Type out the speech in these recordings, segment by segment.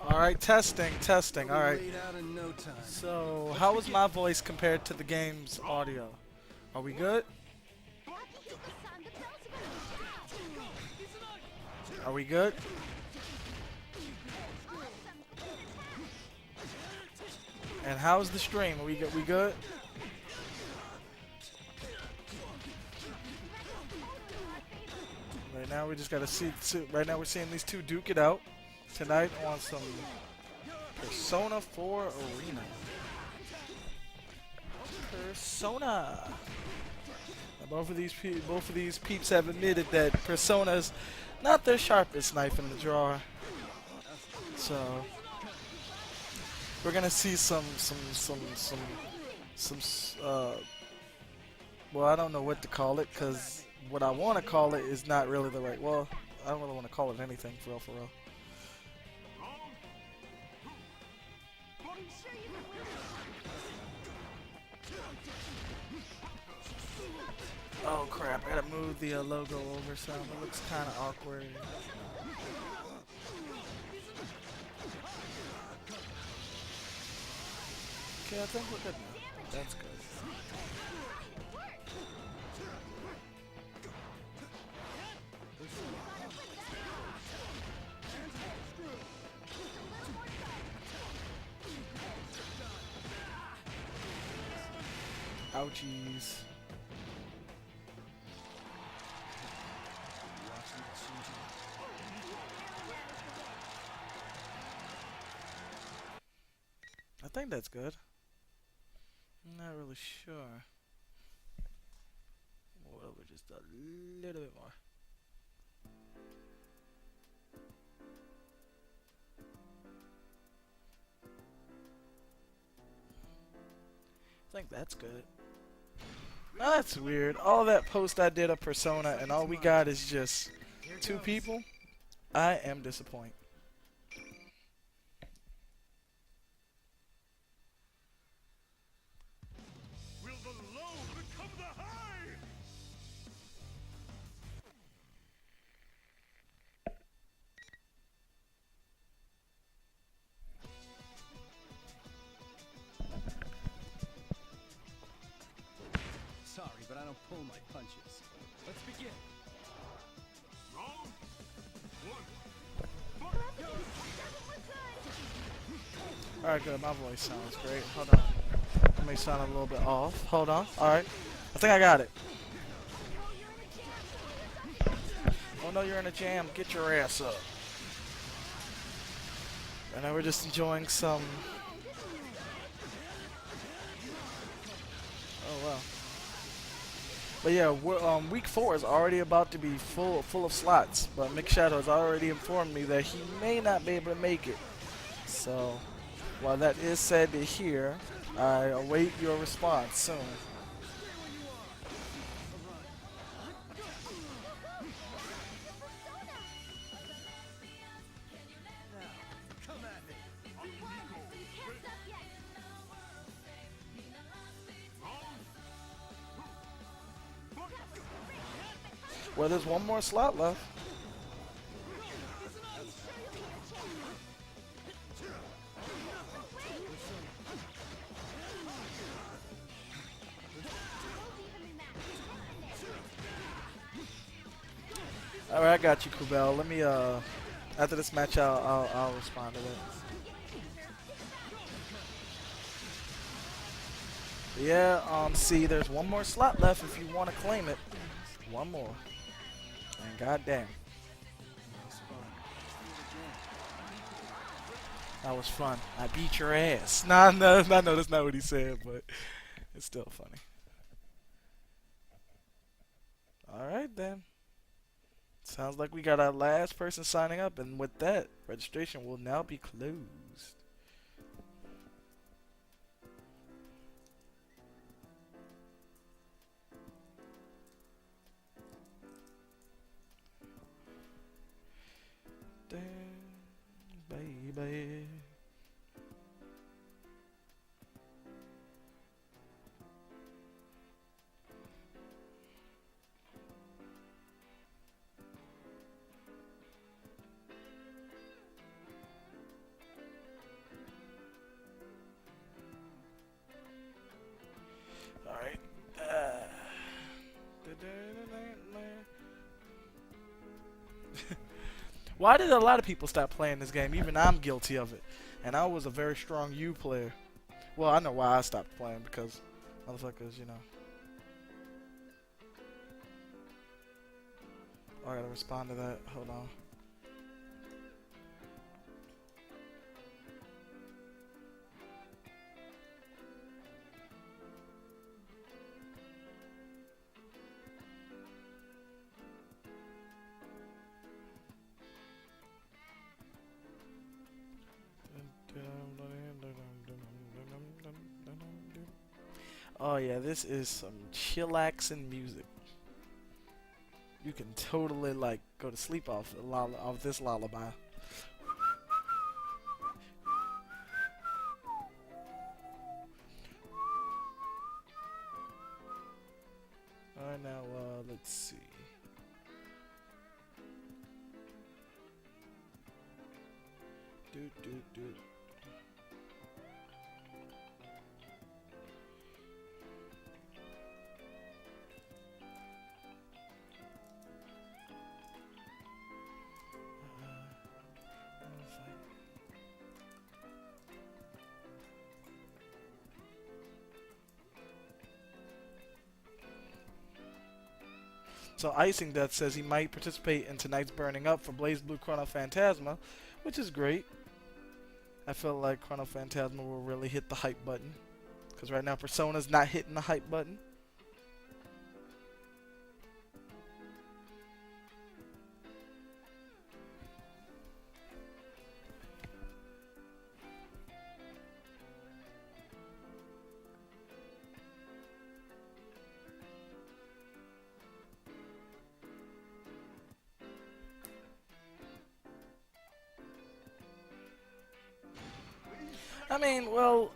All right, testing, testing. All right. So, how was my voice compared to the game's audio? Are we good? Are we good? And how's the stream? Are we good? We good? Right now we just gotta see. Right now we're seeing these two duke it out tonight on some Persona 4 Arena. Persona. Now, both of these peeps have admitted that Persona's not their sharpest knife in the drawer. So we're gonna see some well, I don't know what to call it, because what I want to call it is not really the right. Well, I don't really want to call it anything for real, for real. Oh crap! I gotta move the logo over, so it looks kind of awkward. Okay, I think we're good now. That's good. Ouchies. I think that's good. I'm not really sure. Move over just a little bit more. I think that's good. Oh, that's weird. All that post I did of Persona and all we got is just 2 people. I am disappointed. Will the low become the high? Sorry, but I don't pull my punches. Let's begin. Round 1. Alright, good. My voice sounds great. Hold on. It may sound a little bit off. Hold on. Alright. I think I got it. Oh no, you're in a jam. Get your ass up. And now we're just enjoying some... Oh wow. But yeah, week 4 is already about to be full of slots. But Mick Shadow has already informed me that he may not be able to make it. So, while that is sad to hear, I await your response soon. Well, there's one more slot left. All right, I got you, Kubel. Let me after this match, I'll respond to that. Yeah. See, there's one more slot left if you want to claim it. One more. And goddamn, that was fun. I beat your ass. Nah, no, no, that's not what he said, but it's still funny. All right then. Sounds like we got our last person signing up, and with that, registration will now be closed. Damn, baby. Alright. Why did a lot of people stop playing this game? Even I'm guilty of it. And I was a very strong U player. Well, I know why I stopped playing, because motherfuckers, you know. Oh, I gotta respond to that. Hold on. Oh yeah, this is some chillaxing music. You can totally like go to sleep off this lullaby. Alright, now let's see. Do. So Icing Death says he might participate in tonight's Burning Up for Blaze Blue Chrono Phantasma, which is great. I feel like Chrono Phantasma will really hit the hype button, because right now Persona's not hitting the hype button. I mean, well,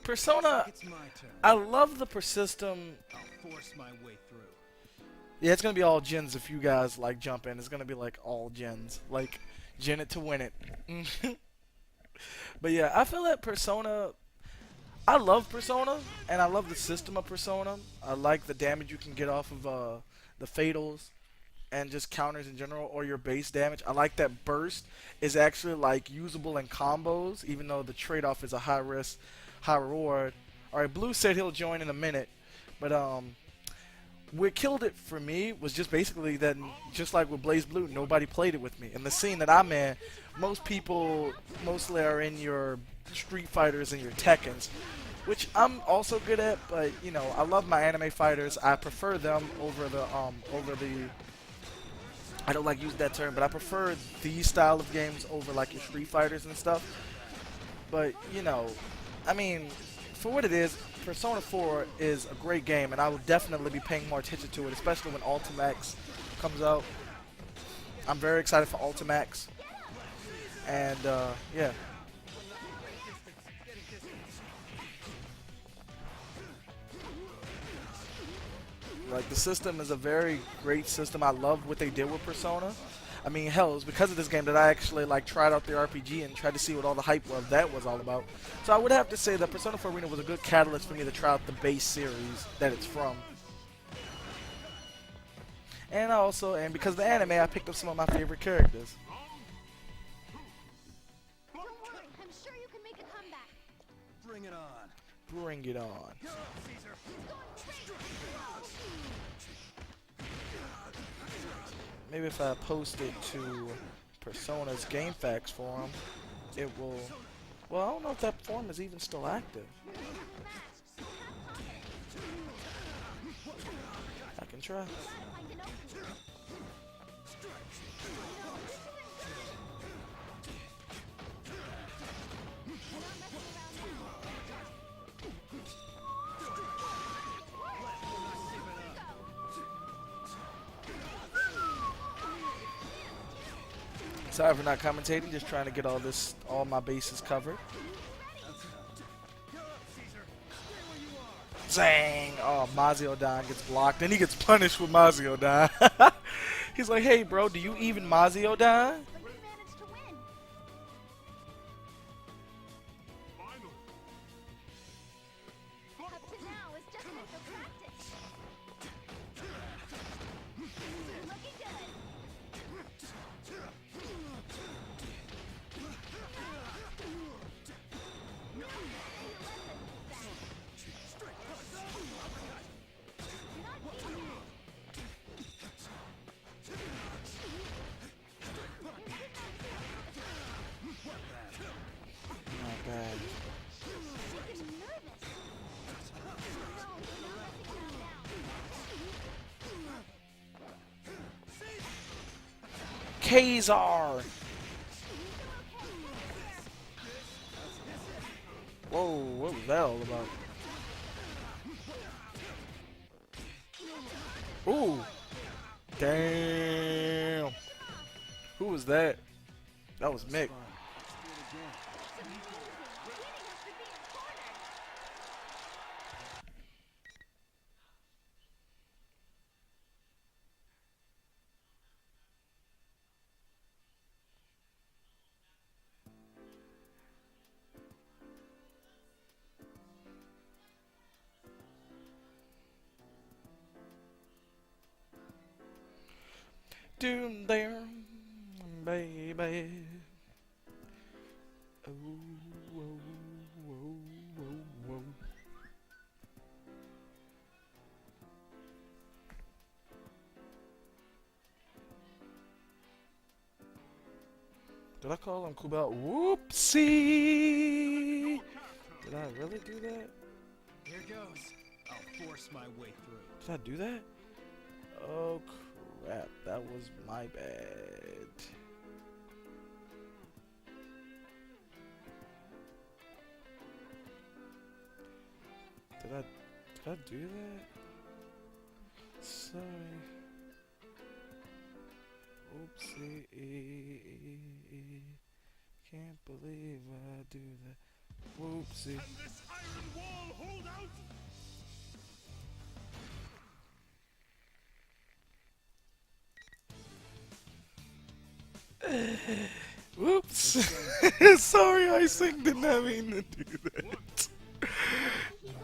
Persona, It's my turn. I love the Persystem. I'll force my way through. Yeah, it's gonna be all gens if you guys like jump in. It's gonna be like all gens, like gen it to win it. But yeah, I feel that Persona. I love Persona, and I love the system of Persona. I like the damage you can get off of the fatals and just counters in general, or your base damage. I like that burst is actually like usable in combos, even though the trade-off is a high risk, high reward. All right, Blue said he'll join in a minute, but what killed it for me was just basically that, just like with Blaze Blue, nobody played it with me. In the scene that I'm in, most people mostly are in your Street Fighters and your Tekkens, which I'm also good at, but you know, I love my anime fighters. I prefer them over the I don't like using that term, but I prefer these style of games over like your Street Fighters and stuff. But you know, I mean, for what it is, Persona 4 is a great game, and I will definitely be paying more attention to it, especially when Ultimax comes out. I'm very excited for Ultimax, and yeah. Like, the system is a very great system. I love what they did with Persona. I mean, hell, it was because of this game that I actually like tried out the RPG and tried to see what all the hype of that was all about. So I would have to say that Persona 4 Arena was a good catalyst for me to try out the base series that it's from. And also, and because of the anime, I picked up some of my favorite characters. Don't worry, I'm sure you can make a comeback. Bring it on. Bring it on. Caesar. He's going great. Maybe if I post it to Persona's Game Facts forum, it will. Well, I don't know if that forum is even still active. I can try. Sorry for not commentating, just trying to get all my bases covered. Zang! Oh, Mazio Dan gets blocked, and he gets punished with Mazio Dan. He's like, hey bro, do you even Mazio Dan? But you managed to win. Final. Up to now is just initial practice. Looking good. Not bad. Kazar! Whoa, what was that all about? Ooh! Damn! Who was that? That was Mick. Doom there, baby. Oh, whoa, whoa, whoa, whoa. Did I call him Kubel? Whoopsie! Did I really do that? Here goes. I'll force my way through. Did I do that? Oh crap, that was my bad. Did I do that? Sorry. Oopsie. Can't believe I do that. Whoopsie. Can this iron wall hold out? Whoops. Sorry, Icing. Did not mean to do that.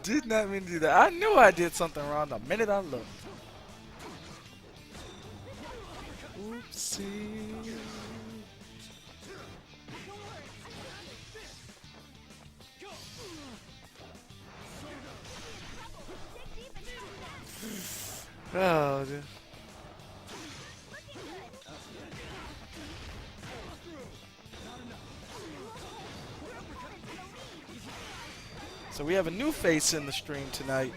Did not mean to do that. I knew I did something wrong the minute I looked. Oopsie. Oh, dude. So we have a new face in the stream tonight.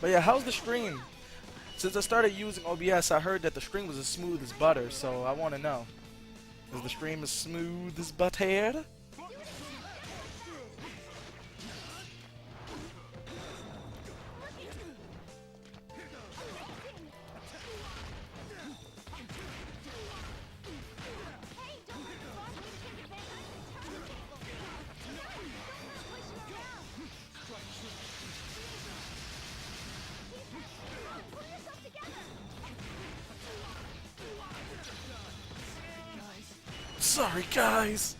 But yeah, how's the stream? Since I started using OBS, I heard that the stream was as smooth as butter, so I want to know. Is the stream as smooth as butter? Sorry, guys.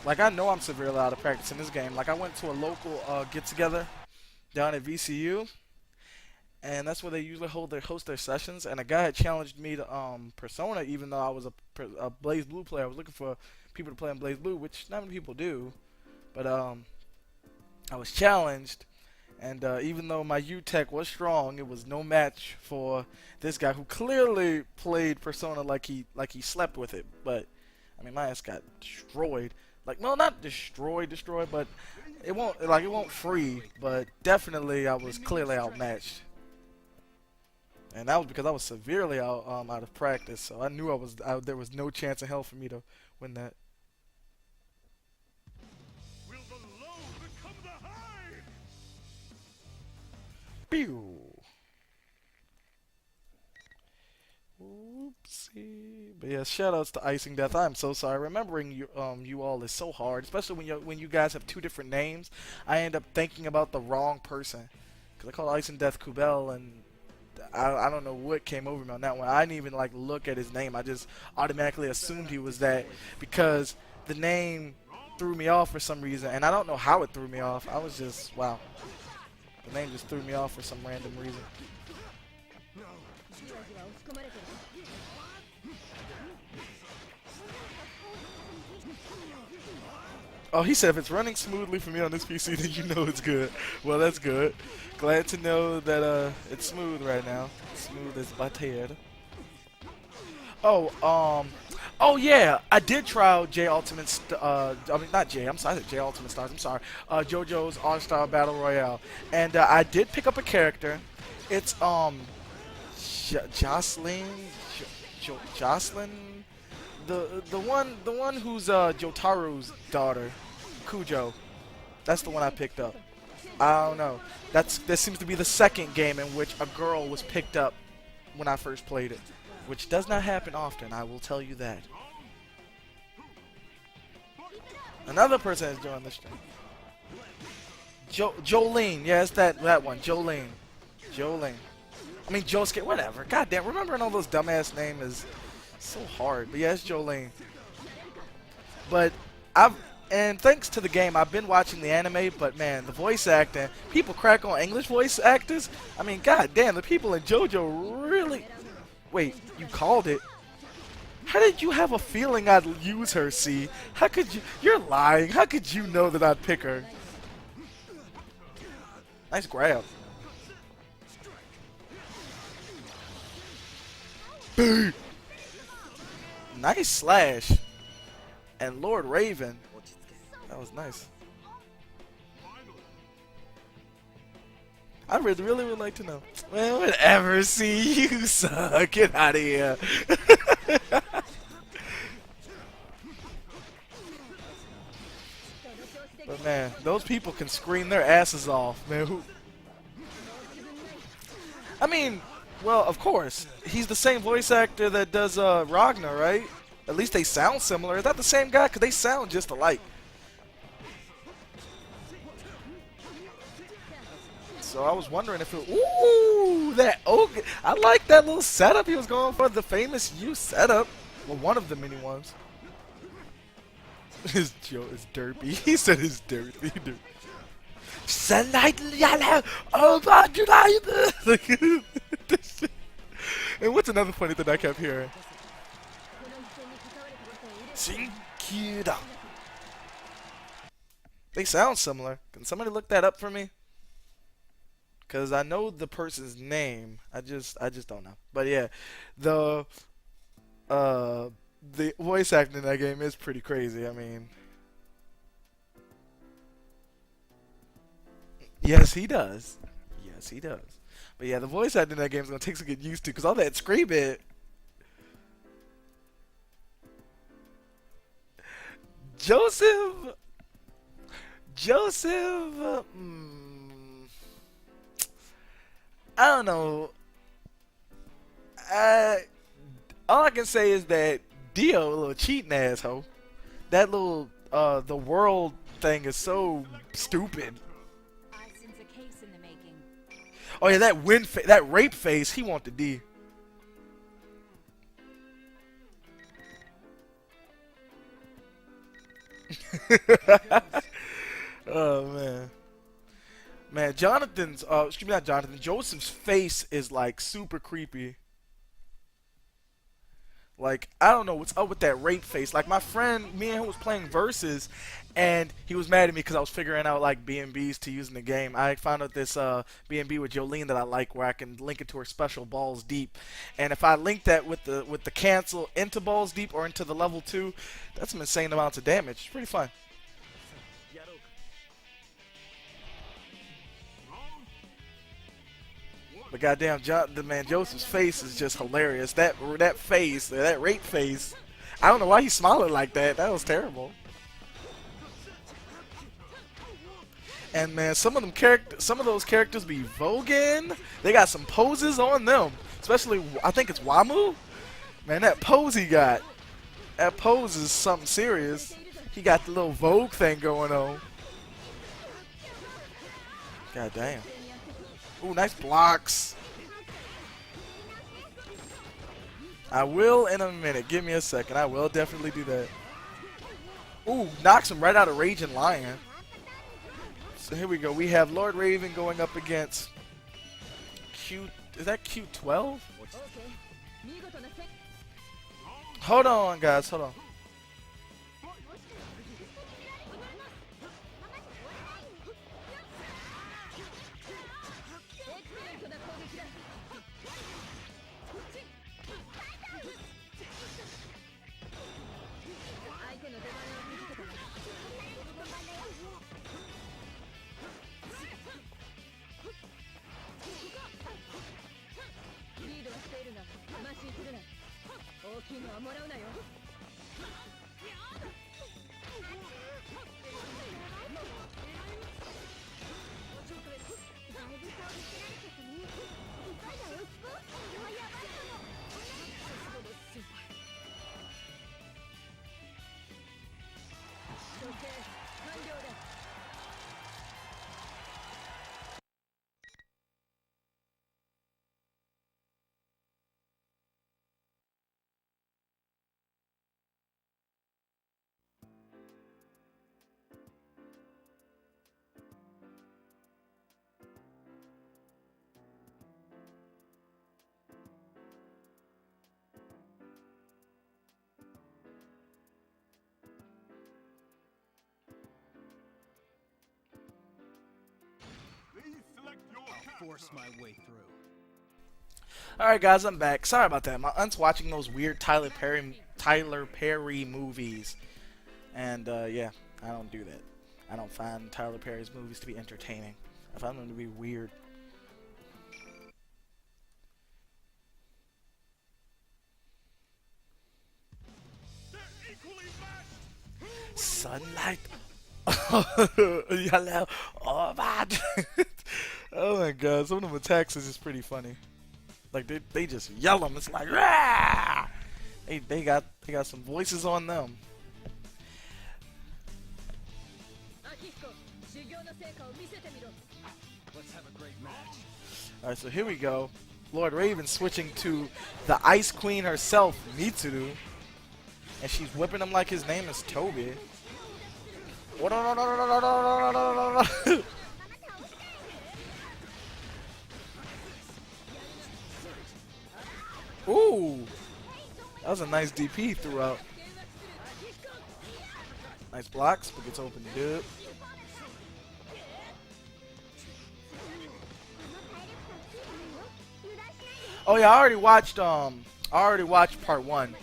Like, I know I'm severely out of practice in this game. Like, I went to a local get-together down at VCU, and that's where they usually host their sessions. And a guy had challenged me to Persona, even though I was a Blaze Blue player. I was looking for people to play in Blaze Blue, which not many people do. But I was challenged, and even though my U-Tech was strong, it was no match for this guy who clearly played Persona like he slept with it. But I mean, my ass got destroyed. Like, no, not destroyed, but it won't free. But definitely, I was clearly outmatched, and that was because I was severely out of practice. So I knew there was no chance in hell for me to win that. Will the low become the high? Pew. Oopsie. But yeah, shoutouts to Icing Death. I'm so sorry. Remembering you all is so hard, especially when you guys have two different names. I end up thinking about the wrong person because I called Icing Death Kubel, and I don't know what came over me on that one. I didn't even like look at his name. I just automatically assumed he was that because the name threw me off for some reason, and I don't know how it threw me off. I was just wow. The name just threw me off for some random reason. Oh, he said if it's running smoothly for me on this PC, then you know it's good. Well, that's good. Glad to know that it's smooth right now. Smooth as butter. Oh yeah, I did try out J Ultimate. I mean not J. I'm sorry, I said J Ultimate Stars. I'm sorry. JoJo's All-Star Battle Royale, and I did pick up a character. It's Jocelyn, Jocelyn, the one who's Jotaro's daughter, Kujo. That's the one I picked up. I don't know. That seems to be the second game in which a girl was picked up when I first played it, which does not happen often. I will tell you that. Another person has joined the stream. Jolene, yeah, it's that one, Jolene. I mean Josuke, whatever. Goddamn, remembering all those dumbass names is so hard. But yeah, it's Jolene. But and thanks to the game, I've been watching the anime, but man, the voice acting, people crack on English voice actors. I mean, goddamn, the people in JoJo really. Wait, you called it? How did you have a feeling I'd use her, C? How could you? You're lying. How could you know that I'd pick her? Nice grab. Boom. Nice slash. And Lord Raven. That was nice. I really would like to know. Man, whatever, see, you suck. Get out of here. But man, those people can scream their asses off, man. I mean, well, of course. He's the same voice actor that does Ragnar, right? At least they sound similar. Is that the same guy? Because they sound just alike. So I was wondering if it... Ooh, that... Oh, I like that little setup he was going for. The famous U setup. Well, one of the many ones. His Joe is derpy. He said it's derpy. And what's another funny thing I kept hearing? Shinkida. They sound similar. Can somebody look that up for me? Cause I know the person's name. I just don't know. But yeah, the voice acting in that game is pretty crazy. I mean, yes, he does. Yes, he does. But yeah, the voice acting in that game is gonna take some getting used to. Cause all that screaming. Joseph. I don't know. All I can say is that Dio, a little cheating asshole. That little the world thing is so stupid. Oh yeah, that rape face. He want the D. Oh man. Man, excuse me, not Jonathan, Joseph's face is like super creepy. Like, I don't know what's up with that rape face. Like, my friend, me and him was playing Versus, and he was mad at me because I was figuring out, like, B&Bs to use in the game. I found out this B&B with Jolene that I like where I can link it to her special Balls Deep. And if I link that with the cancel into Balls Deep or into the level 2, that's some insane amounts of damage. It's pretty fun. But goddamn, the man Joseph's face is just hilarious. That face, that rape face. I don't know why he's smiling like that. That was terrible. And man, some of those characters be voguing. They got some poses on them. Especially, I think it's Wamu. Man, that pose he got. That pose is something serious. He got the little Vogue thing going on. God damn. Ooh, nice blocks. I will in a minute. Give me a second. I will definitely do that. Ooh, knocks him right out of Raging Lion. So here we go. We have Lord Raven going up against Q. Is that Q12? Hold on, guys. Hold on. Force my way through. Alright guys, I'm back. Sorry about that. My aunt's watching those weird Tyler Perry movies. And yeah, I don't do that. I don't find Tyler Perry's movies to be entertaining. I find them to be weird. Sunlight. Hello. Oh my. Oh my god, some of them attacks is just pretty funny. Like they just yell them. It's like rah! They got some voices on them. Let's have a great match. Alright, so here we go. Lord Raven switching to the Ice Queen herself, Mitsuru. And she's whipping him like his name is Toby. Ooh! That was a nice DP he threw out. Nice blocks, but gets open good. Oh yeah, I already watched part 1.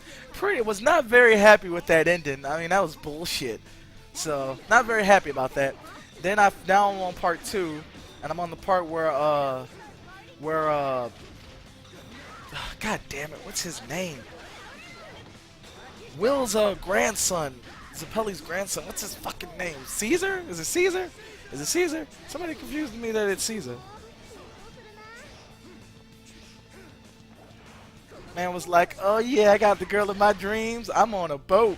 Was not very happy with that ending. I mean, that was bullshit. So, not very happy about that. Then now I'm on part 2, and I'm on the part where God damn it, what's his name? Will's grandson, Zappelli's grandson. What's his fucking name? Caesar? Is it Caesar? Is it Caesar? Somebody confused me that it's Caesar. Man was like, oh yeah, I got the girl of my dreams. I'm on a boat.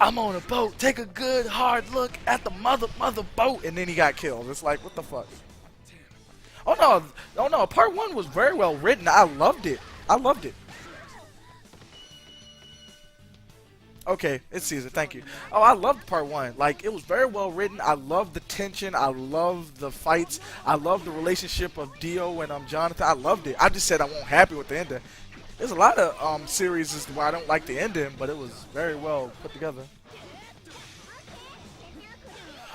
I'm on a boat. Take a good hard look at the mother boat. And then he got killed. It's like, what the fuck? Oh no, part 1 was very well written. I loved it. Okay, it's Caesar. Thank you. Oh, I loved part one. Like, it was very well written. I loved the tension. I loved the fights. I loved the relationship of Dio and Jonathan. I loved it. I just said I wasn't happy with the ending. There's a lot of series where I don't like the ending, but it was very well put together.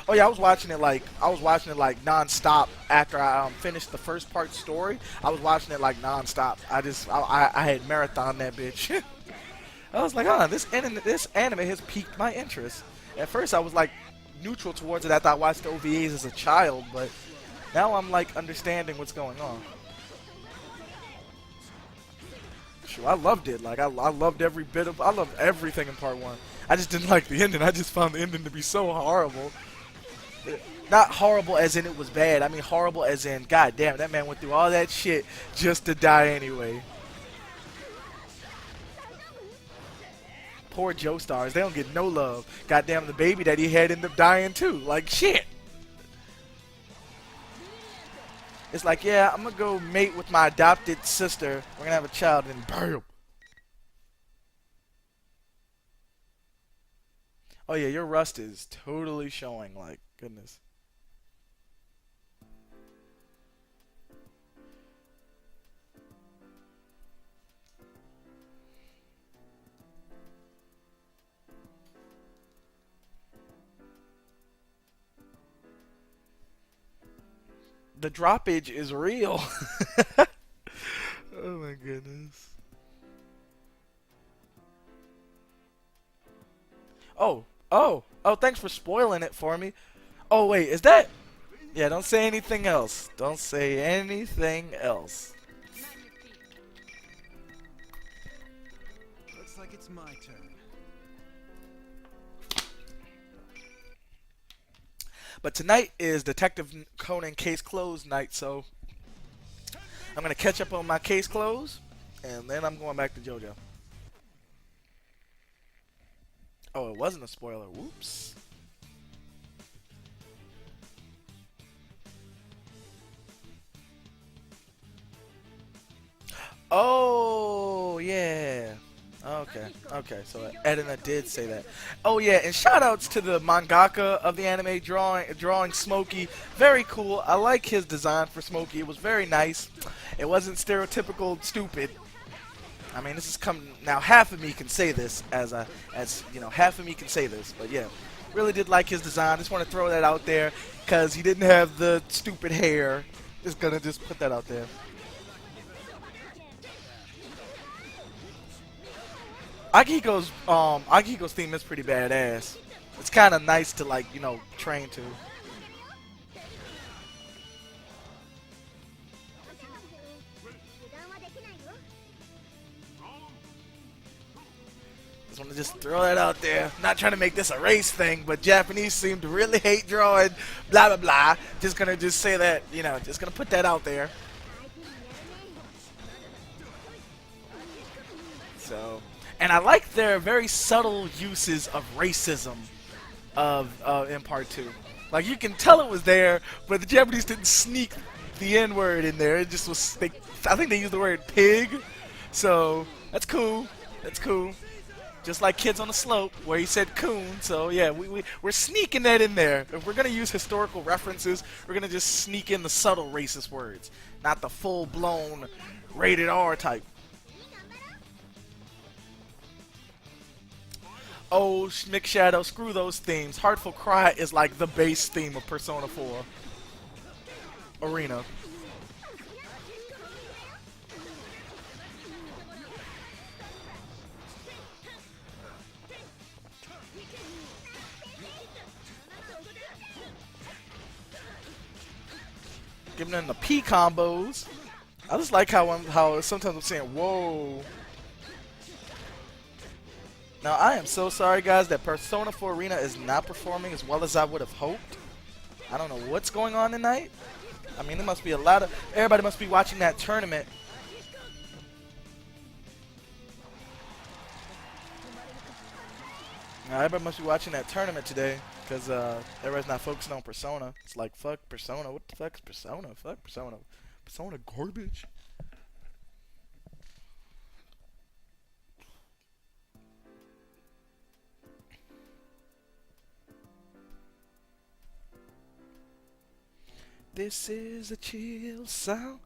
Oh yeah, I was watching it like non-stop after I finished the first part story. I was watching it like non-stop. I had marathon that bitch. I was like, this anime has piqued my interest. At first, I was like neutral towards it after I watched the OVAs as a child, but now I'm like understanding what's going on. Sure, I loved it. Like I loved I loved everything in part one. I just didn't like the ending. I just found the ending to be so horrible. Not horrible as in it was bad. I mean horrible as in, god damn, that man went through all that shit just to die anyway. Poor Joestars, they don't get no love. Goddamn, the baby that he had ended up dying too. Like, shit. It's like, yeah, I'm gonna go mate with my adopted sister. We're gonna have a child, and bam. Oh yeah, your rust is totally showing. Like, goodness. The droppage is real. Oh my goodness. Oh, thanks for spoiling it for me. Oh wait, is that? Yeah, don't say anything else. Don't say anything else. Looks like it's my turn. But tonight is Detective Conan case closed night, so I'm gonna catch up on my case close, and then I'm going back to JoJo. Oh, it wasn't a spoiler. Whoops. Oh, yeah. Okay, so Edna did say that. Oh yeah, and shoutouts to the mangaka of the anime drawing Smokey. Very cool. I like his design for Smokey. It was very nice. It wasn't stereotypical stupid. I mean, this is come now. Half of me can say this as you know, half of me can say this, but yeah, really did like his design. Just want to throw that out there because he didn't have the stupid hair. Just gonna put that out there. Akihiko's theme is pretty badass. It's kind of nice to, like, you know, train to. Just want to throw that out there. Not trying to make this a race thing, but Japanese seem to really hate drawing blah blah blah. Just gonna say that, you know, just gonna put that out there. So. And I like their very subtle uses of racism in part 2. Like, you can tell it was there, but the Japanese didn't sneak the N-word in there. It just was, I think they used the word pig. So, that's cool. That's cool. Just like Kids on the Slope, where he said coon. So, yeah, we're sneaking that in there. If we're going to use historical references, we're going to just sneak in the subtle racist words. Not the full-blown rated R type. Oh, Mick Shadow, screw those themes. Heartful Cry is like the base theme of Persona 4 Arena. Giving them the P combos. I just like how sometimes I'm saying, whoa. Now, I am so sorry, guys, that Persona 4 Arena is not performing as well as I would have hoped. I don't know what's going on tonight. I mean, there must be a lot of... Everybody must be watching that tournament. Now, everybody must be watching that tournament today because everybody's not focusing on Persona. It's like, fuck Persona. What the fuck is Persona? Fuck Persona. Persona garbage. This is a chill sound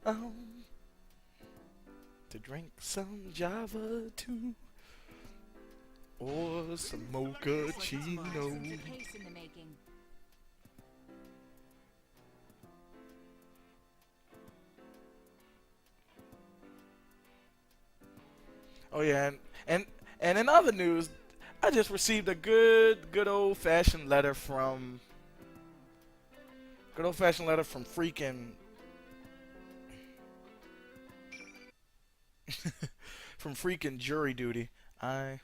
to drink some Java too, or some mochaccino. Case in the making. Oh yeah, and in other news, I just received a good old fashioned letter from freaking from freaking jury duty. They're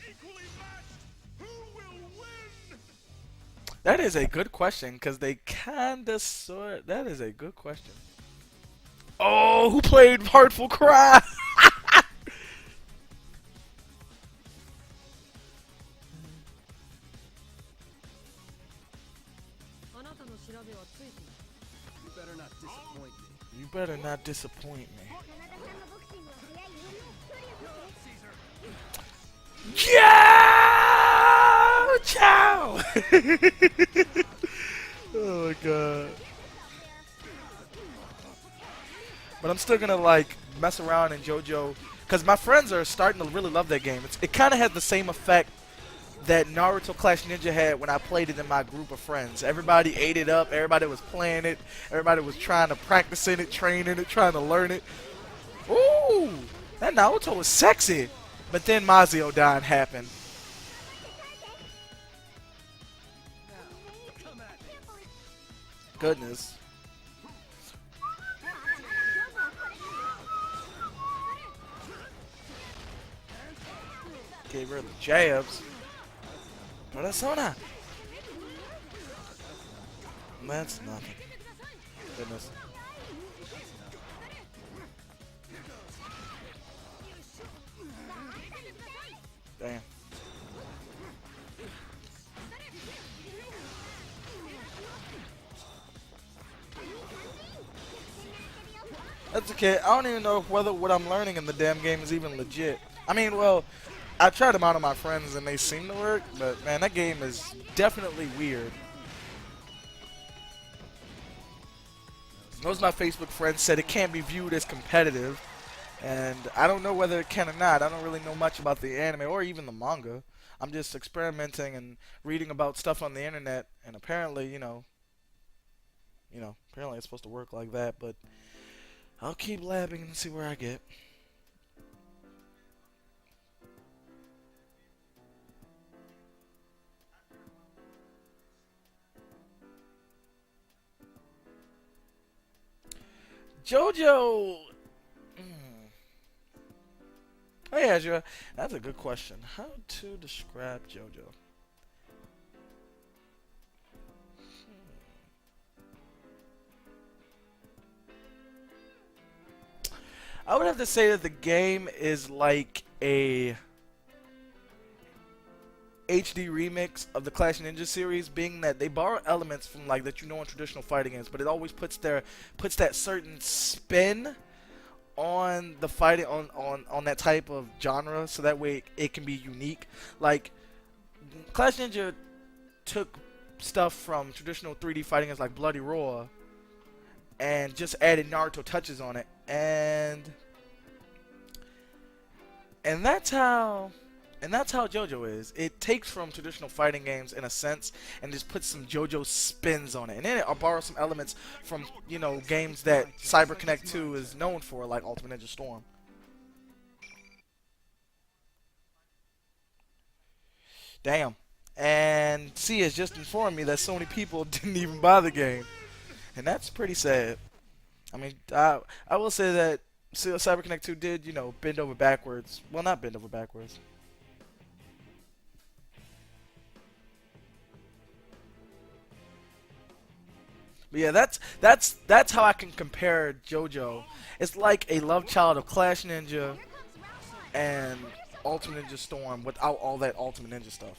equally matched. Who will win? That is a good question, because they kinda sort. That is a good question. Oh, who played Heartful Cry? You better not disappoint me. You better not disappoint me. Ciao! Ciao! Oh my god. But I'm still gonna like mess around in JoJo, because my friends are starting to really love that game. It kind of has the same effect that Naruto Clash Ninja had when I played it in my group of friends. Everybody ate it up, everybody was playing it, everybody was trying to practice in it, training it, trying to learn it. Ooh, that Naruto was sexy. But then Mazio dying happened. Goodness. Gave her the jabs. Persona. That's nothing. Goodness. Damn. That's okay. I don't even know whether what I'm learning in the damn game is even legit. I mean, well, I tried them out on my friends and they seem to work, but man, that game is definitely weird. Most of my Facebook friends said it can't be viewed as competitive, and I don't know whether it can or not. I don't really know much about the anime or even the manga. I'm just experimenting and reading about stuff on the internet, and apparently, apparently it's supposed to work like that, but I'll keep labbing and see where I get. JoJo. Oh yeah, Joe. That's a good question. How to describe JoJo? I would have to say that the game is like a HD remix of the Clash Ninja series, being that they borrow elements from like that in traditional fighting games, but it always puts that certain spin on the fighting on that type of genre, so that way it can be unique. Like Clash Ninja took stuff from traditional 3D fighting games like Bloody Roar and just added Naruto touches on it, and that's how JoJo is. It takes from traditional fighting games in a sense and just puts some JoJo spins on it. And then it borrows some elements from, games that CyberConnect 2 is known for, like Ultimate Ninja Storm. Damn. And C has just informed me that so many people didn't even buy the game. And that's pretty sad. I mean, I will say that CyberConnect 2 did, bend over backwards. Well, not bend over backwards. But yeah, that's how I can compare JoJo. It's like a love child of Clash Ninja and Ultimate Ninja Storm without all that Ultimate Ninja stuff.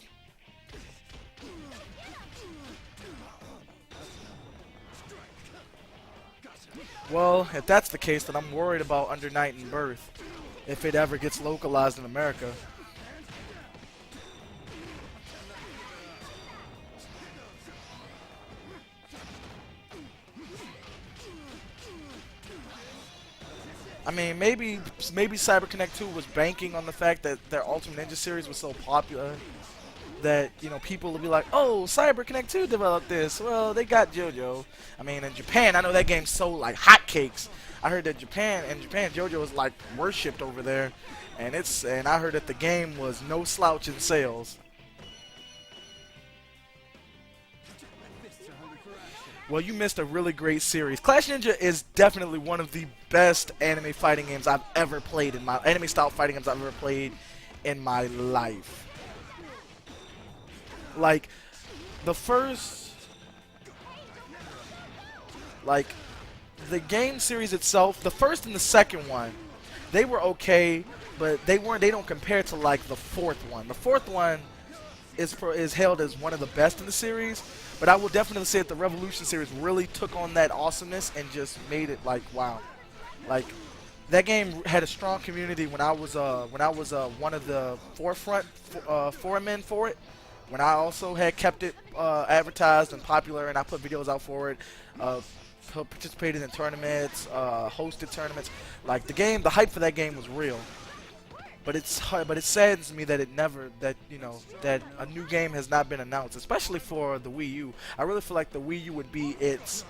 Well, if that's the case, then I'm worried about Under Night and Birth, if it ever gets localized in America. I mean, maybe CyberConnect 2 was banking on the fact that their Ultimate Ninja series was so popular that, you know, people will be like, oh, CyberConnect 2 developed this. Well, they got JoJo. I mean, in Japan, I know that game sold like hotcakes. I heard that in Japan, JoJo was like worshipped over there, and I heard that the game was no slouch in sales. Well, you missed a really great series. Clash Ninja is definitely one of the best anime fighting games I've ever played in my anime style fighting games I've ever played in my life. Like the first, like the game series itself, the first and the second one, they were okay, but they don't compare to like the fourth one. The fourth one is hailed as one of the best in the series, but I will definitely say that the Revolution series really took on that awesomeness and just made it like wow. Like that game had a strong community when I was one of the forefront foremen for it. When I also had kept it advertised and popular, and I put videos out for it, participated in tournaments, hosted tournaments. Like the hype for that game was real. But it saddens me that that a new game has not been announced, especially for the Wii U. I really feel like the Wii U would be its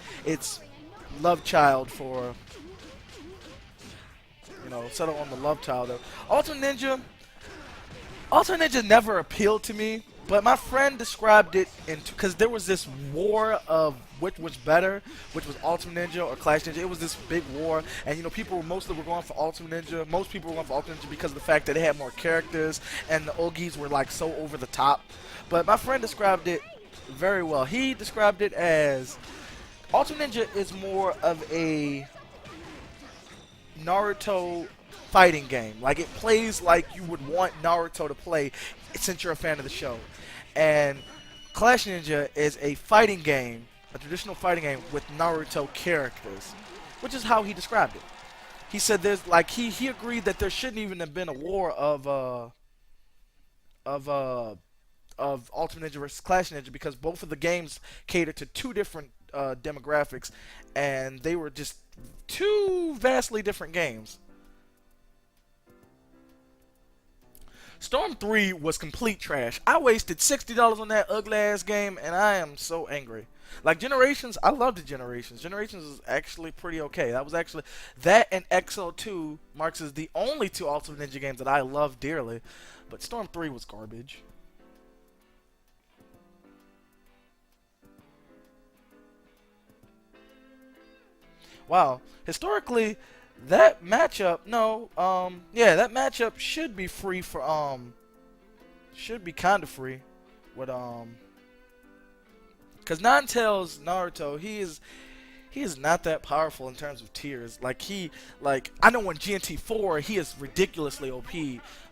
love child for, settle on the love child. Ultimate Ninja never appealed to me. But my friend described it because there was this war of which was better, which was Ultimate Ninja or Clash Ninja. It was this big war, and people mostly were going for Ultimate Ninja. Most people were going for Ultimate Ninja because of the fact that it had more characters and the Ogis were like so over the top. But my friend described it very well. He described it as Ultimate Ninja is more of a Naruto fighting game. Like it plays like you would want Naruto to play since you're a fan of the show. And Clash Ninja is a fighting game, a traditional fighting game with Naruto characters, which is how he described it. He said there's like he agreed that there shouldn't even have been a war of Ultimate Ninja versus Clash Ninja because both of the games cater to two different demographics, and they were just two vastly different games. Storm 3 was complete trash. I wasted $60 on that ugly ass game, and I am so angry. Like Generations, I loved Generations. Generations was actually pretty okay. That and XO2 marks as the only two Ultimate Ninja games that I love dearly. But Storm 3 was garbage. Wow. Historically, that matchup, that matchup should be free for, should be kind of free with, because Ninetales Naruto, he is not that powerful in terms of tiers. I know in GNT4, he is ridiculously OP,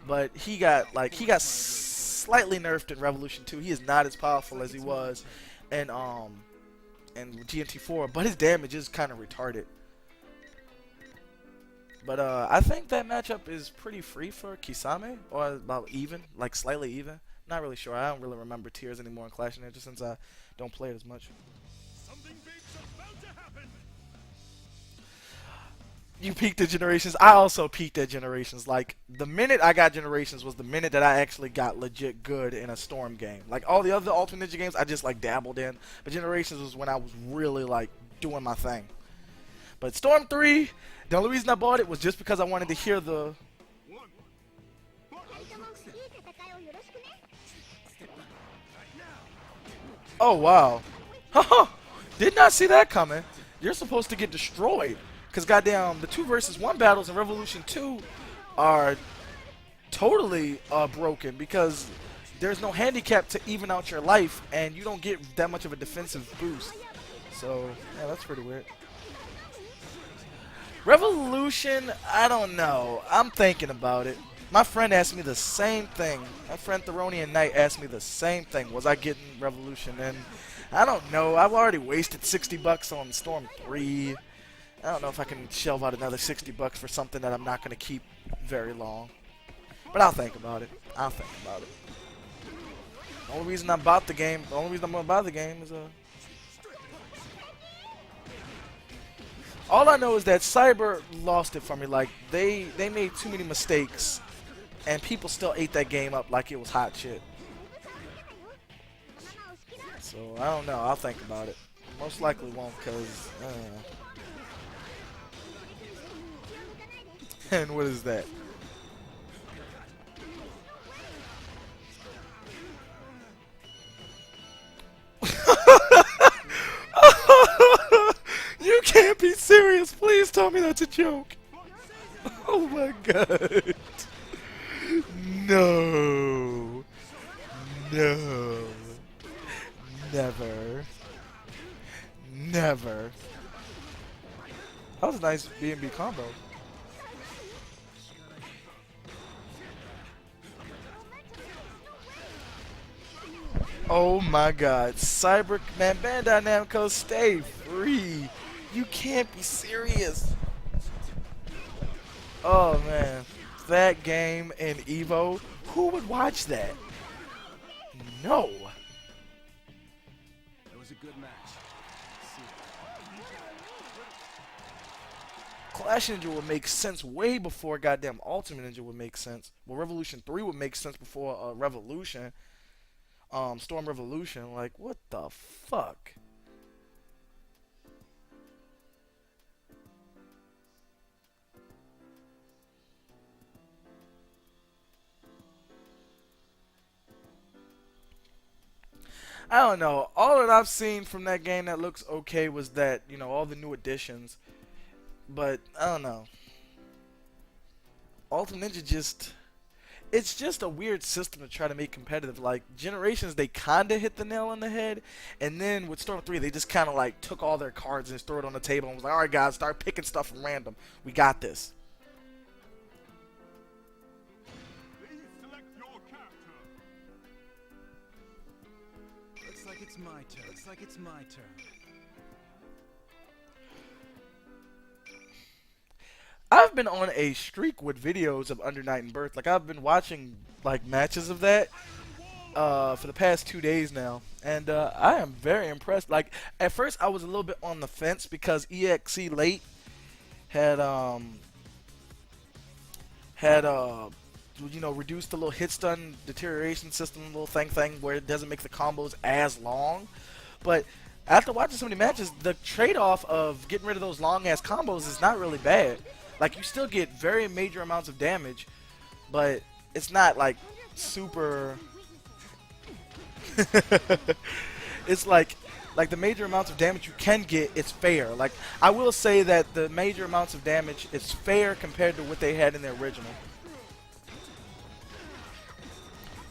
but he got slightly nerfed in Revolution 2. He is not as powerful as he was in GNT4, but his damage is kind of retarded. But I think that matchup is pretty free for Kisame, or about even, like slightly even. Not really sure. I don't really remember tiers anymore in Clash Ninja since I don't play it as much. Something big's about to happen. You peaked at Generations. I also peaked at Generations. Like the minute I got Generations was the minute that I actually got legit good in a Storm game. Like all the other Ultimate Ninja games, I just like dabbled in. But Generations was when I was really like doing my thing. But Storm 3, the only reason I bought it was just because I wanted to hear the... Oh, wow. Haha! Did not see that coming. You're supposed to get destroyed. Because goddamn, the 2 versus 1 battles in Revolution 2 are totally broken. Because there's no handicap to even out your life. And you don't get that much of a defensive boost. So, yeah, that's pretty weird. Revolution, I don't know. I'm thinking about it. My friend asked me the same thing. My friend Theronian Knight asked me the same thing. Was I getting Revolution? And I don't know. I've already wasted $60 on Storm 3. I don't know if I can shelve out another $60 for something that I'm not going to keep very long. But I'll think about it. I'll think about it. The only reason I bought the game, the only reason I'm going to buy the game is All I know is that Cyber lost it for me. Like they made too many mistakes, and people still ate that game up like it was hot shit. So I don't know. I'll think about it. Most likely won't, cause. And what is that? You can't be serious. Please tell me that's a joke. Oh my god. No. No. Never. Never. That was a nice B&B combo. Oh my god. Cyber, man, Bandai Namco, stay free. You can't be serious. Oh man. That game in Evo, who would watch that? No. That was a good match. Clash Ninja would make sense way before goddamn Ultimate Ninja would make sense. Well, Revolution 3 would make sense before Revolution. Storm Revolution. Like, what the fuck? I don't know. All that I've seen from that game that looks okay was that, you know, all the new additions. But, I don't know. Ultimate Ninja just... It's just a weird system to try to make competitive. Like, Generations, they kind of hit the nail on the head. And then with Storm 3, they just kind of, like, took all their cards and just threw it on the table and was like, alright, guys, start picking stuff from random. We got this. Please select your character. Looks like it's my turn. Looks like it's my turn. I've been on a streak with videos of Under Night and Birth. Like, I've been watching, like, matches of that for the past 2 days now. And I am very impressed. Like, at first I was a little bit on the fence because EXE Late had you know, reduced the little hit stun deterioration system little thing where it doesn't make the combos as long. But after watching so many matches, the trade-off of getting rid of those long-ass combos is not really bad. Like, you still get very major amounts of damage, but it's not, like, super... It's like the major amounts of damage you can get, it's fair. Like, I will say that the major amounts of damage is fair compared to what they had in the original.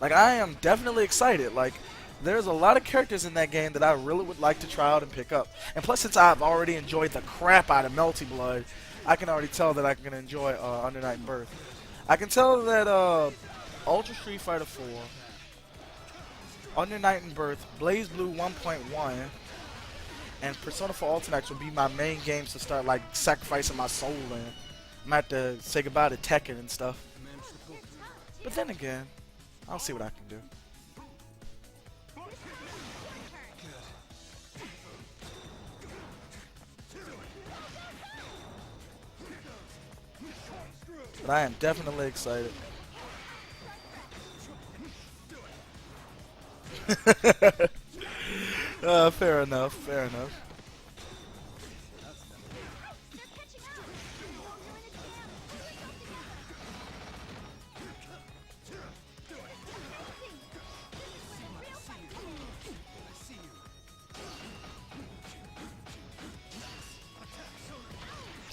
Like, I am definitely excited. Like, there's a lot of characters in that game that I really would like to try out and pick up. And plus, since I've already enjoyed the crap out of Melty Blood, I can already tell that I can enjoy Under Night and Birth. I can tell that Ultra Street Fighter 4, Under Night and Birth, Blaze Blue 1.1, and Persona 4 Ultimate will be my main games to start, like, sacrificing my soul in. I'm going to have to say goodbye to Tekken and stuff. But then again, I'll see what I can do. But I am definitely excited. Fair enough, fair enough.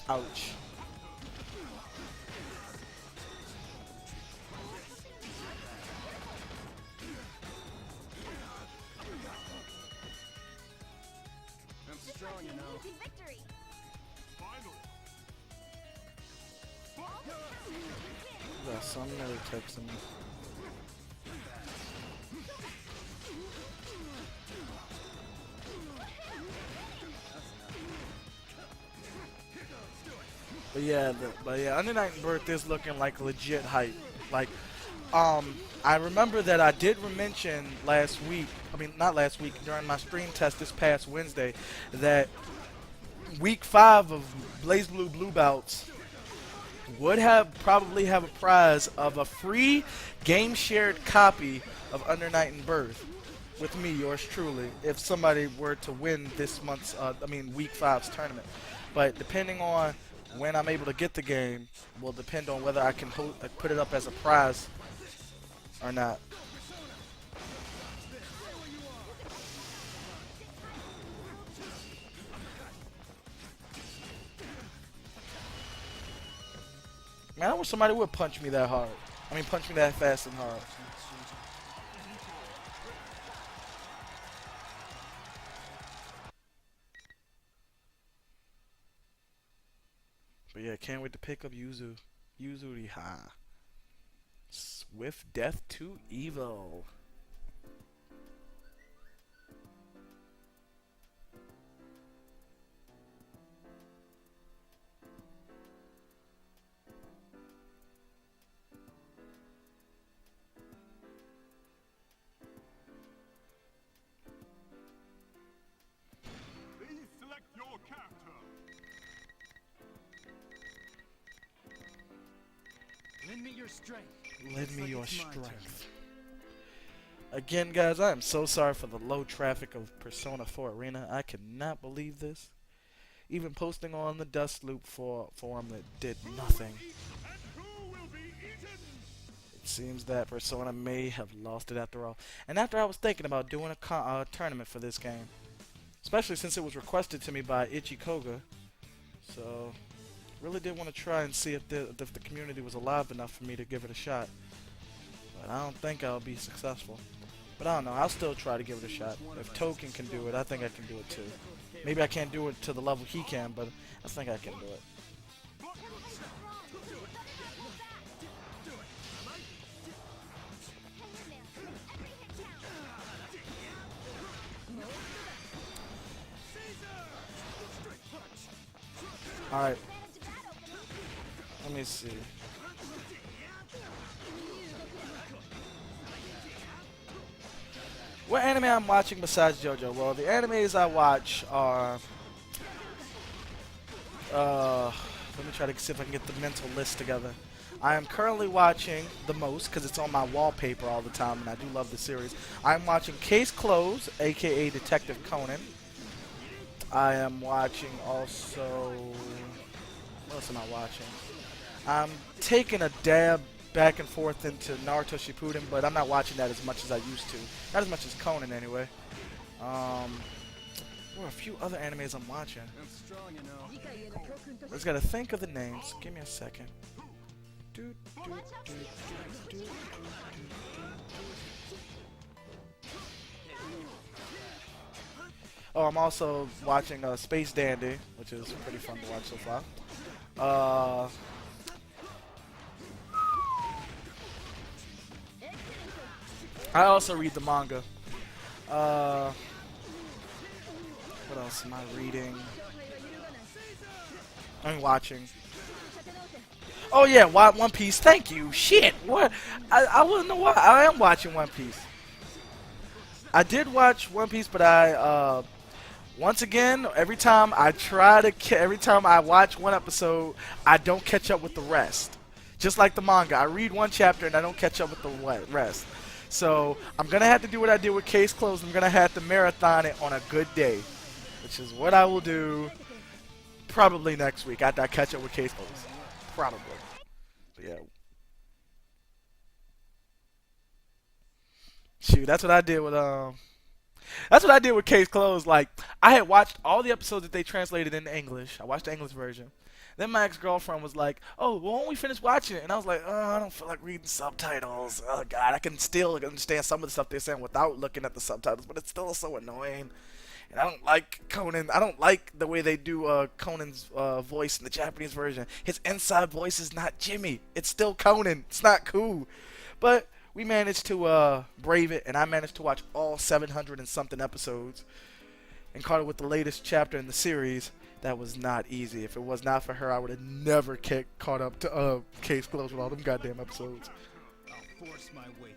Ouch. I'm strong, you know. Victory. Final. Got some other texting me. But yeah, Under Night and Birth is looking like legit hype. Like, I remember that I did mention last week, I mean not last week, during my stream test this past Wednesday, that week 5 of Blaze Blue Belts would have probably have a prize of a free game shared copy of Under Night and Birth with me, yours truly, if somebody were to win this month's, week 5's tournament. But depending on when I'm able to get the game, will depend on whether I can put it up as a prize or not. Man, I wish somebody would punch me that hard. I mean, punch me that fast and hard. But yeah, can't wait to pick up Yuzu. Yuzuriha. Swift Death to Evil. Please select your character. Lend me your strength. Lend Looks me like your it's my turn. strength. Again, guys, I am so sorry for the low traffic of Persona 4 Arena. I cannot believe this. Even posting on the Dust Loop forum that did nothing. And who will be eaten? It seems that Persona may have lost it after all. And after I was thinking about doing a tournament for this game, especially since it was requested to me by Ichikoga, so really did want to try and see if the community was alive enough for me to give it a shot. But I don't think I'll be successful. But I don't know, I'll still try to give it a shot. If Token can do it, I think I can do it too. Maybe I can't do it to the level he can, but I think I can do it. Alright. Let me see. What anime I'm watching besides JoJo? Well, the animes I watch are... let me try to see if I can get the mental list together. I am currently watching the most, because it's on my wallpaper all the time, and I do love the series. I'm watching Case Closed, aka Detective Conan. I am watching also... What else am I watching? I'm taking a dab back and forth into Naruto Shippuden, but I'm not watching that as much as I used to. Not as much as Conan, anyway. There are a few other animes I'm watching. I'm strong, you know. I just gotta think of the names. Give me a second. Oh, I'm also watching Space Dandy, which is pretty fun to watch so far. I also read the manga. What else am I reading? I'm watching. Oh yeah, One Piece. Thank you. Shit. What? I wouldn't know why. I am watching One Piece. I did watch One Piece, but I once again, every time I watch one episode, I don't catch up with the rest. Just like the manga, I read one chapter and I don't catch up with the rest. So I'm gonna have to do what I did with Case Closed. I'm gonna have to marathon it on a good day, which is what I will do probably next week after I catch up with Case Closed. Probably. But yeah. Shoot, that's what I did with Case Closed. Like, I had watched all the episodes that they translated into English. I watched the English version. Then my ex-girlfriend was like, "Oh, well, why don't we finish watching it?" And I was like, "Oh, I don't feel like reading subtitles. Oh God, I can still understand some of the stuff they're saying without looking at the subtitles, but it's still so annoying." And I don't like Conan. I don't like the way they do Conan's voice in the Japanese version. His inside voice is not Jimmy. It's still Conan. It's not cool. But we managed to brave it, and I managed to watch all 700 and something episodes and caught it with the latest chapter in the series. That was not easy. If it was not for her, I would have never caught up to Case Closed with all them goddamn episodes. I'll force my way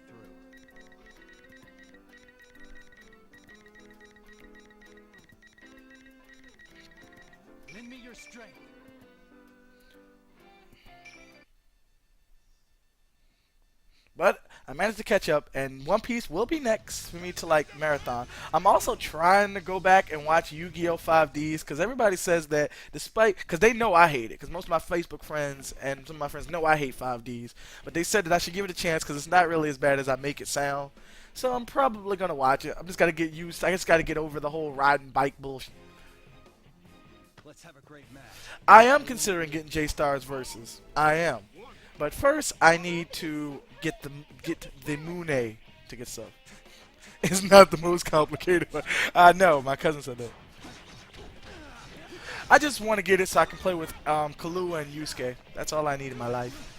through. Lend me your strength. But I managed to catch up, and One Piece will be next for me to like marathon. I'm also trying to go back and watch Yu-Gi-Oh! 5Ds because everybody says that because they know I hate it, because most of my Facebook friends and some of my friends know I hate 5Ds, but they said that I should give it a chance because it's not really as bad as I make it sound. So I'm probably gonna watch it. I'm just gotta get used. I just gotta get over the whole riding bike bullshit. Let's have a great match. I am considering getting J-Stars versus. I am. But first, I need to get the Moon to get stuff. It's not the most complicated, but I know my cousin said that. I just want to get it so I can play with Kahlua and Yusuke. That's all I need in my life.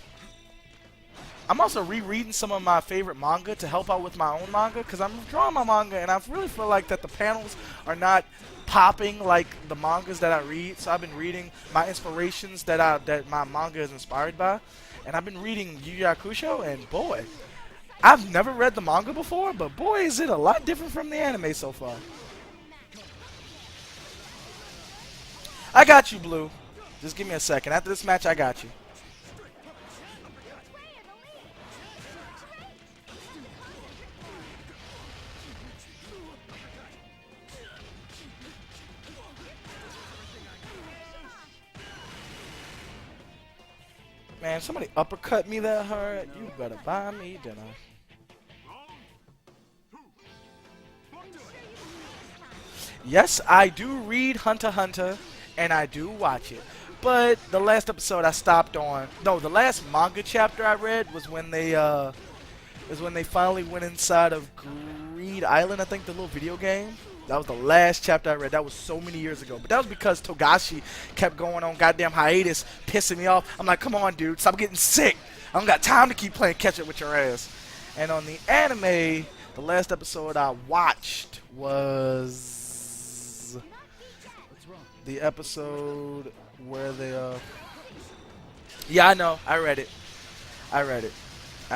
I'm also rereading some of my favorite manga to help out with my own manga because I'm drawing my manga and I really feel like that the panels are not popping like the mangas that I read. So I've been reading my inspirations that my manga is inspired by. And I've been reading Yu Yu Hakusho, and boy, I've never read the manga before, but boy, is it a lot different from the anime so far. I got you, Blue. Just give me a second. After this match, I got you. Man, somebody uppercut me that hard. You better buy me dinner. Yes, I do read Hunter x Hunter, and I do watch it. But the last episode I stopped on. No, the last manga chapter I read was when they finally went inside of Greed Island. I think the little video game. That was the last chapter I read. That was so many years ago. But that was because Togashi kept going on goddamn hiatus, pissing me off. I'm like, come on, dude, stop getting sick. I don't got time to keep playing catch up with your ass. And on the anime, the last episode I watched was the episode where they yeah, I know. I read it. I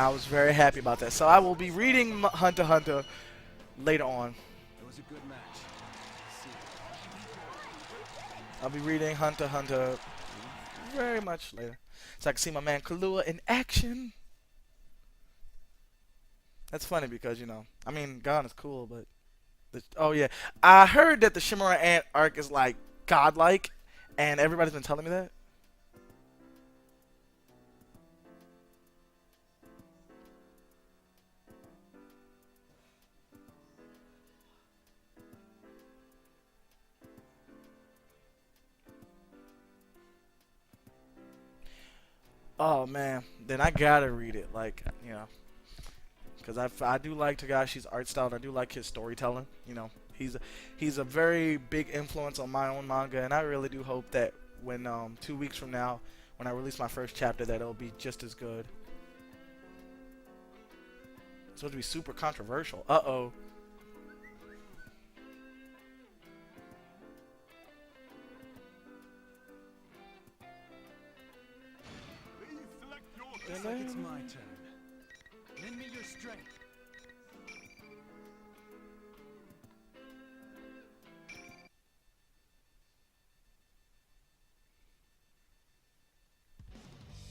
was very happy about that. So I will be reading Hunter x Hunter later on. It was a good match. I'll be reading Hunter x Hunter very much later. So I can see my man Kahlua in action. That's funny because, you know, I mean, Gon is cool, but... oh, yeah. I heard that the Shimura Ant arc is, like, godlike, and everybody's been telling me that. Oh man, then I gotta read it, like, you know, because I do like Togashi's art style, and I do like his storytelling. You know, he's a very big influence on my own manga, and I really do hope that when 2 weeks from now, when I release my first chapter, that it'll be just as good. It's supposed to be super controversial. Uh-oh. Looks like it's my turn. Lend me your strength.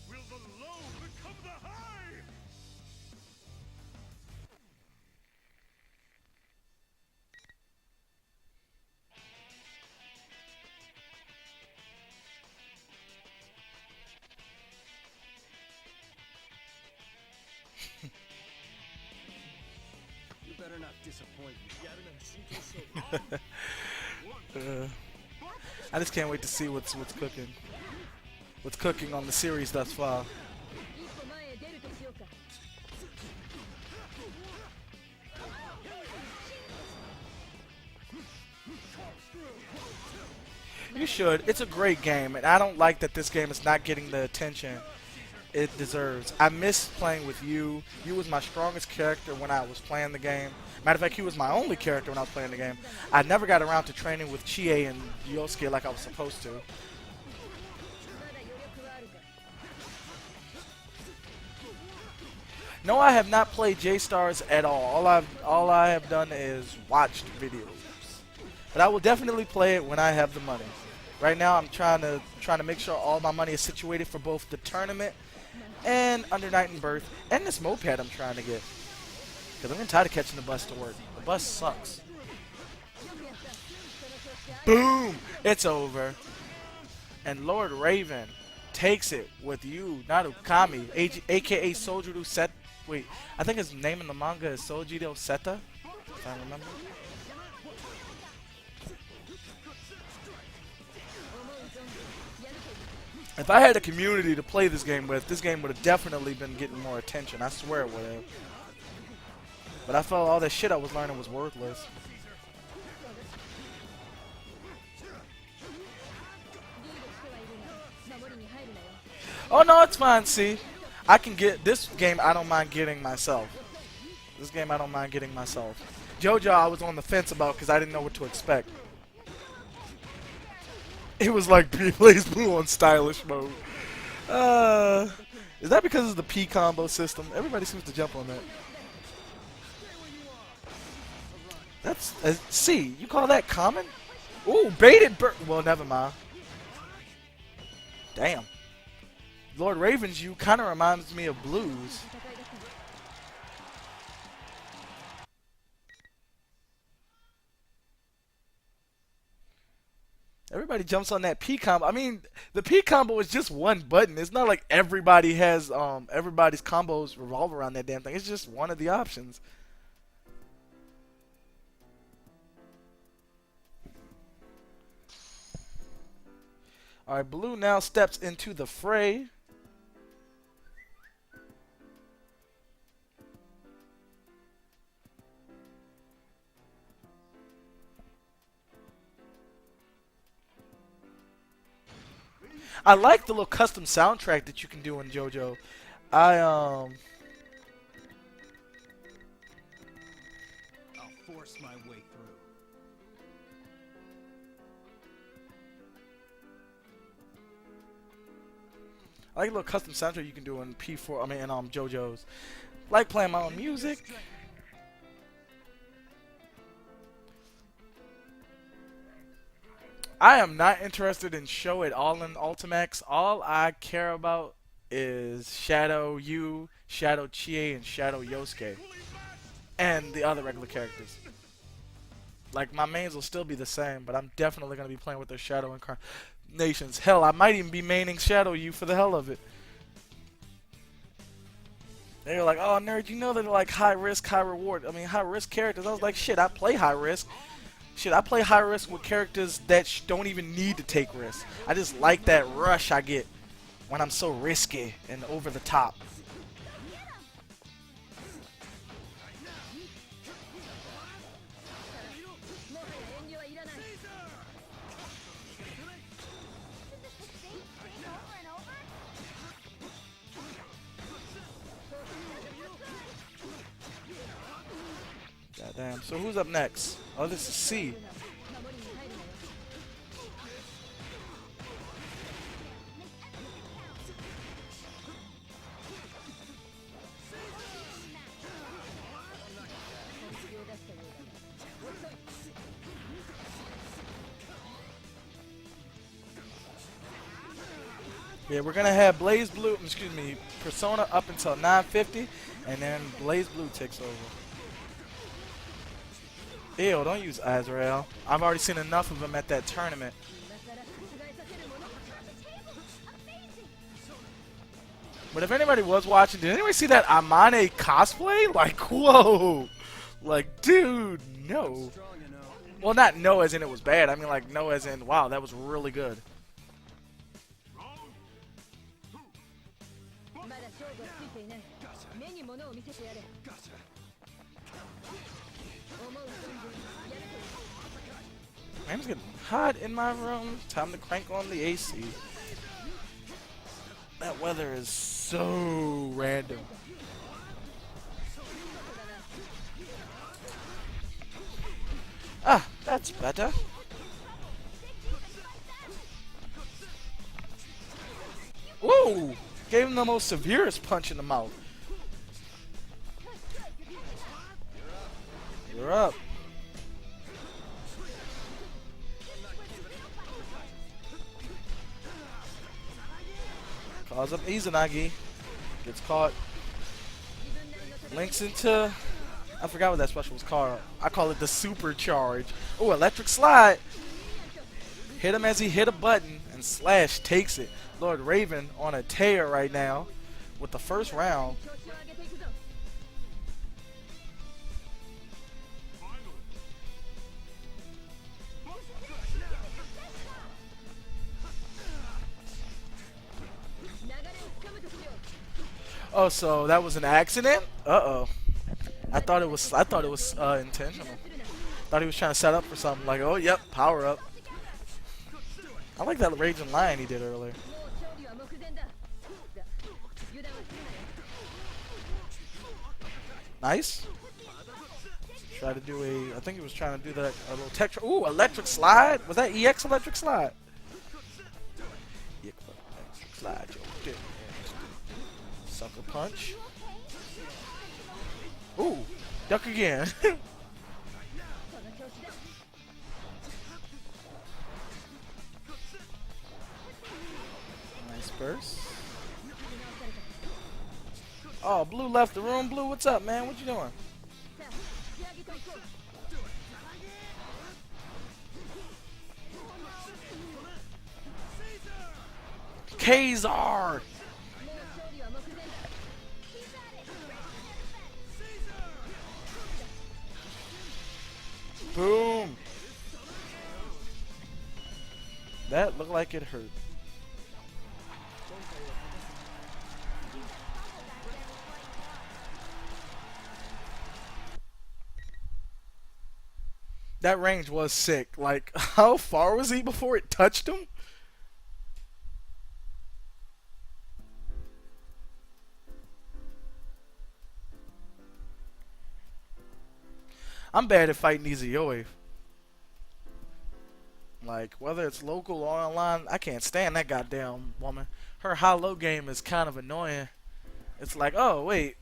Will the low become the high? You better not disappoint me. I just can't wait to see what's cooking. What's cooking on the series thus far. You should. It's a great game, and I don't like that this game is not getting the attention it deserves. I miss playing with you. You was my strongest character when I was playing the game. Matter of fact, he was my only character when I was playing the game. I never got around to training with Chie and Yosuke like I was supposed to. No, I have not played J-Stars at all. All I have done is watched videos. But I will definitely play it when I have the money. Right now, I'm trying to make sure all my money is situated for both the tournament and under night and birth, and this moped I'm trying to get. Because I'm getting tired of catching the bus to work. The bus sucks. Boom! It's over. And Lord Raven takes it with you, Narukami, aka Sojiru Set. Wait, I think his name in the manga is Sojiru Seta, if I remember. If I had a community to play this game with, this game would have definitely been getting more attention. I swear it would have. But I felt all that shit I was learning was worthless. Oh no, it's fine. See, I can get this game. I don't mind getting myself. This game I don't mind getting myself. JoJo, I was on the fence about because I didn't know what to expect. It was like Blaze Blue on stylish mode. Is that because of the P combo system? Everybody seems to jump on that. That's C. You call that common? Ooh, baited bird. Well, never mind. Damn. Lord Raven's you kind of reminds me of Blues. Everybody jumps on that P combo. I mean, the P combo is just one button. It's not like everybody has everybody's combos revolve around that damn thing. It's just one of the options. All right, Blue now steps into the fray. I like the little custom soundtrack that you can do in JoJo. I'll force my way through. I like a little custom soundtrack you can do in P4. I mean, in JoJo's. Like playing my own music. I am not interested in show at all in Ultimax. All I care about is Shadow Yu, Shadow Chie, and Shadow Yosuke. And the other regular characters. Like, my mains will still be the same, but I'm definitely going to be playing with their Shadow incarnations. Hell, I might even be maining Shadow Yu for the hell of it. They're like, oh, nerd, you know they're like high risk, high reward. I mean, high risk characters. I was like, shit, I play high risk. Shit, I play high risk with characters that don't even need to take risks. I just like that rush I get when I'm so risky and over the top. Goddamn. So who's up next? Oh, this is C. Yeah, we're gonna have Blaze Blue, excuse me, Persona up until 9:50, and then Blaze Blue takes over. Ew, don't use Azrael. I've already seen enough of him at that tournament. But if anybody was watching, did anybody see that Amane cosplay? Like, whoa! Like, dude, no. Well, not no as in it was bad. I mean, like, no as in, wow, that was really good. Man, it's getting hot in my room. Time to crank on the AC. That weather is so random. Ah, that's better. Whoa! Gave him the most severest punch in the mouth. You're up. Calls up Izanagi. Gets caught. Links into... I forgot what that special was called. I call it the supercharge. Oh, electric slide. Hit him as he hit a button, and Slash takes it. Lord Raven on a tear right now with the first round. Oh, so that was an accident? Uh-oh. I thought it was intentional. Thought he was trying to set up for something like, oh, yep, power up. I like that Raging Lion he did earlier. Nice. Try to do a, I think he was trying to do that, a little tech. Ooh, electric slide? Was that EX electric slide? Electric slide, yo. Sucker punch. Ooh, duck again. Nice burst. Oh, Blue left the room. Blue, what's up, man? What you doing? Kazar! Boom! That looked like it hurt. That range was sick. Like, how far was he before it touched him? I'm bad at fighting Izuyoi. Like, whether it's local or online, I can't stand that goddamn woman. Her high-low game is kind of annoying. It's like, oh, wait.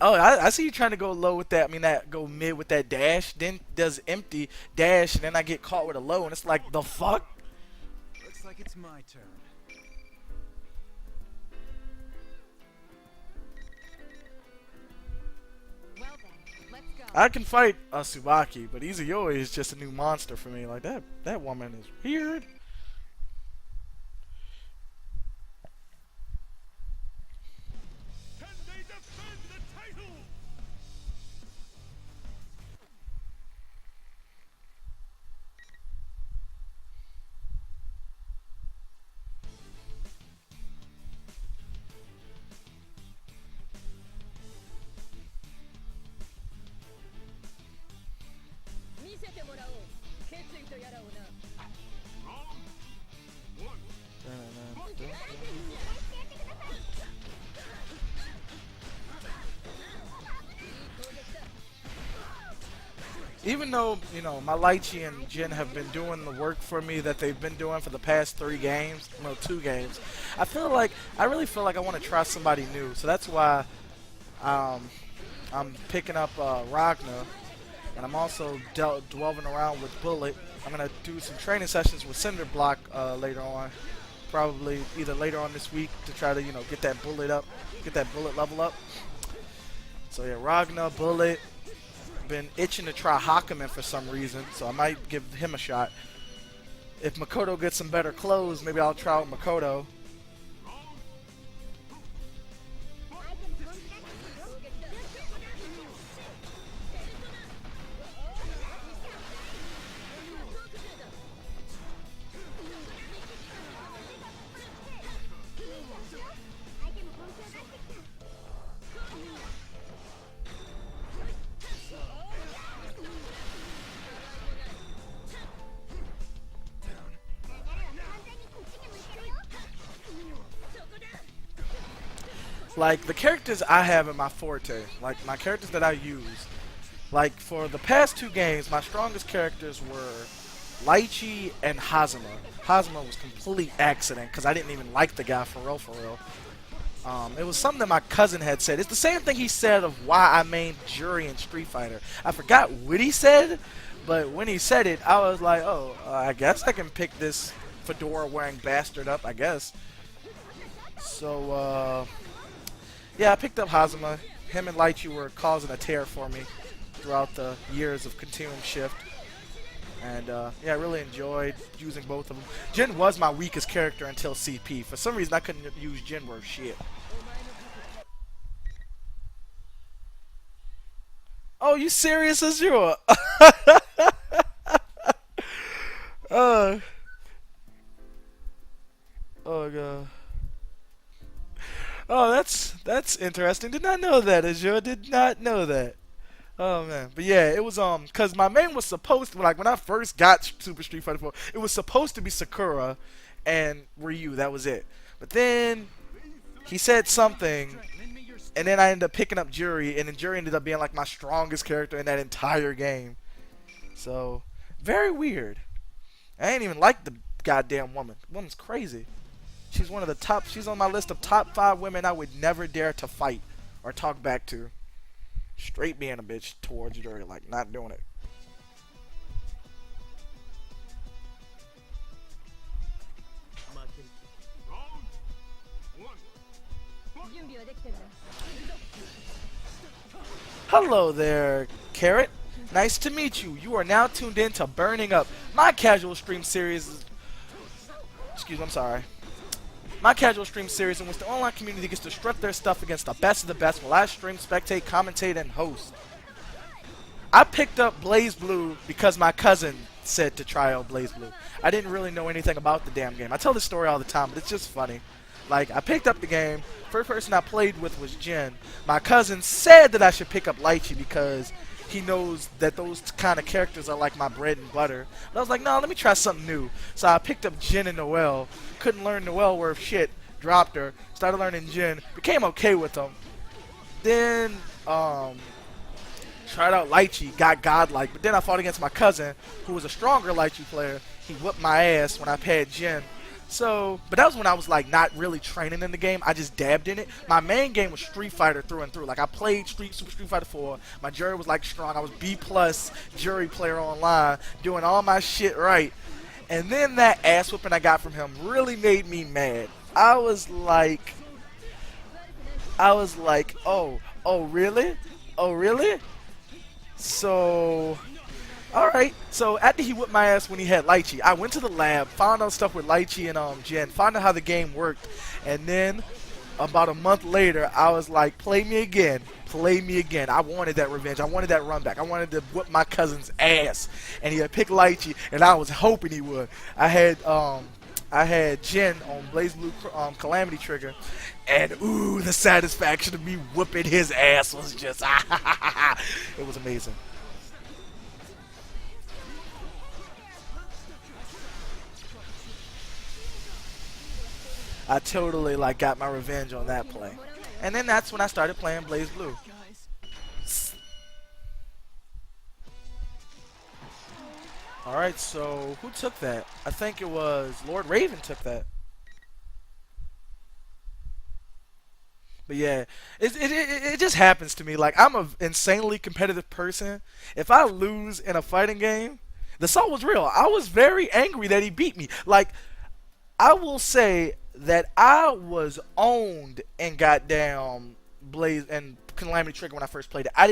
Oh, I see you trying to go low with that. I mean, go mid with that dash. Then does empty dash, and then I get caught with a low, and it's like, the fuck? Looks like it's my turn. Well then, let's go. I can fight Tsubaki, but Izuyoi is just a new monster for me. Like, that woman is weird. Can they defend the title? Even though, you know, my Lychee and Jin have been doing the work for me that they've been doing for the past 2 games, I really feel like I want to try somebody new. So that's why I'm picking up Ragnar, and I'm also delving around with Bullet. I'm going to do some training sessions with Cinder Block later on, probably either later on this week to try to, you know, get that Bullet level up. So yeah, Ragnar, Bullet. Been itching to try Hakumen for some reason, so I might give him a shot. If Makoto gets some better clothes, maybe I'll try out Makoto. Like, the characters I have in my forte, like my characters that I use, like for the past 2 games, my strongest characters were Lychee and Hazama. Hazama was complete accident because I didn't even like the guy for real. It was something that my cousin had said. It's the same thing he said of why I mained Jury in Street Fighter. I forgot what he said, but when he said it, I was like, oh, I guess I can pick this fedora wearing bastard up, I guess. So, yeah, I picked up Hazama. Him and Lychee were causing a tear for me throughout the years of continuing shift. And, yeah, I really enjoyed using both of them. Jin was my weakest character until CP. For some reason, I couldn't use Jin worth shit. Oh, you serious, Azure? uh, oh, God. Oh, that's interesting. Did not know that, Azure. Did not know that. Oh man, but yeah, it was cause my main was supposed to, like, when I first got Super Street Fighter 4, it was supposed to be Sakura and Ryu. That was it. But then he said something, and then I ended up picking up Jury, and then Jury ended up being like my strongest character in that entire game. So very weird. I ain't even like the goddamn woman. The woman's crazy. She's one of the top. She's on my list of top 5 women I would never dare to fight or talk back to. Straight being a bitch towards Jury, like not doing it. Round one. 準備はできてるね。 Hello there, Carrot. Nice to meet you. You are now tuned in to Burning Up, my casual stream series. Excuse me, I'm sorry. My casual stream series in which the online community gets to strut their stuff against the best of the best while I stream, spectate, commentate, and host. I picked up Blaze Blue because my cousin said to try out Blaze Blue. I didn't really know anything about the damn game. I tell this story all the time, but it's just funny. Like, I picked up the game. First person I played with was Jin. My cousin said that I should pick up Lychee because he knows that those kind of characters are like my bread and butter. But I was like, no, let me try something new. So I picked up Jin and Noelle. Couldn't learn Noelle worth shit. Dropped her. Started learning Jin. Became okay with them. Then, tried out Lychee. Got godlike. But then I fought against my cousin, who was a stronger Lychee player. He whooped my ass when I paired Jin. So, but that was when I was like not really training in the game. I just dabbed in it. My main game was Street Fighter through and through. Like I played Super Street Fighter 4. My jury was like strong. I was B+ jury player online, doing all my shit right. And then that ass whooping I got from him really made me mad. I was like, oh really? Oh really? So, alright, so after he whipped my ass when he had Lychee, I went to the lab, found out stuff with Lychee and Jin, found out how the game worked, and then about a month later, I was like, play me again, play me again. I wanted that revenge, I wanted that run back, I wanted to whip my cousin's ass, and he had picked Lychee, and I was hoping he would. I had Jin on Blaze Blue Calamity Trigger, and ooh, the satisfaction of me whooping his ass was just, it was amazing. I totally like got my revenge on that play. And then that's when I started playing Blaze Blue. Alright, so who took that? I think it was Lord Raven took that. But yeah, it just happens to me. Like, I'm an insanely competitive person. If I lose in a fighting game, the salt was real. I was very angry that he beat me. Like, I will say that I was owned in goddamn Blaze and Calamity Trigger when I first played it. I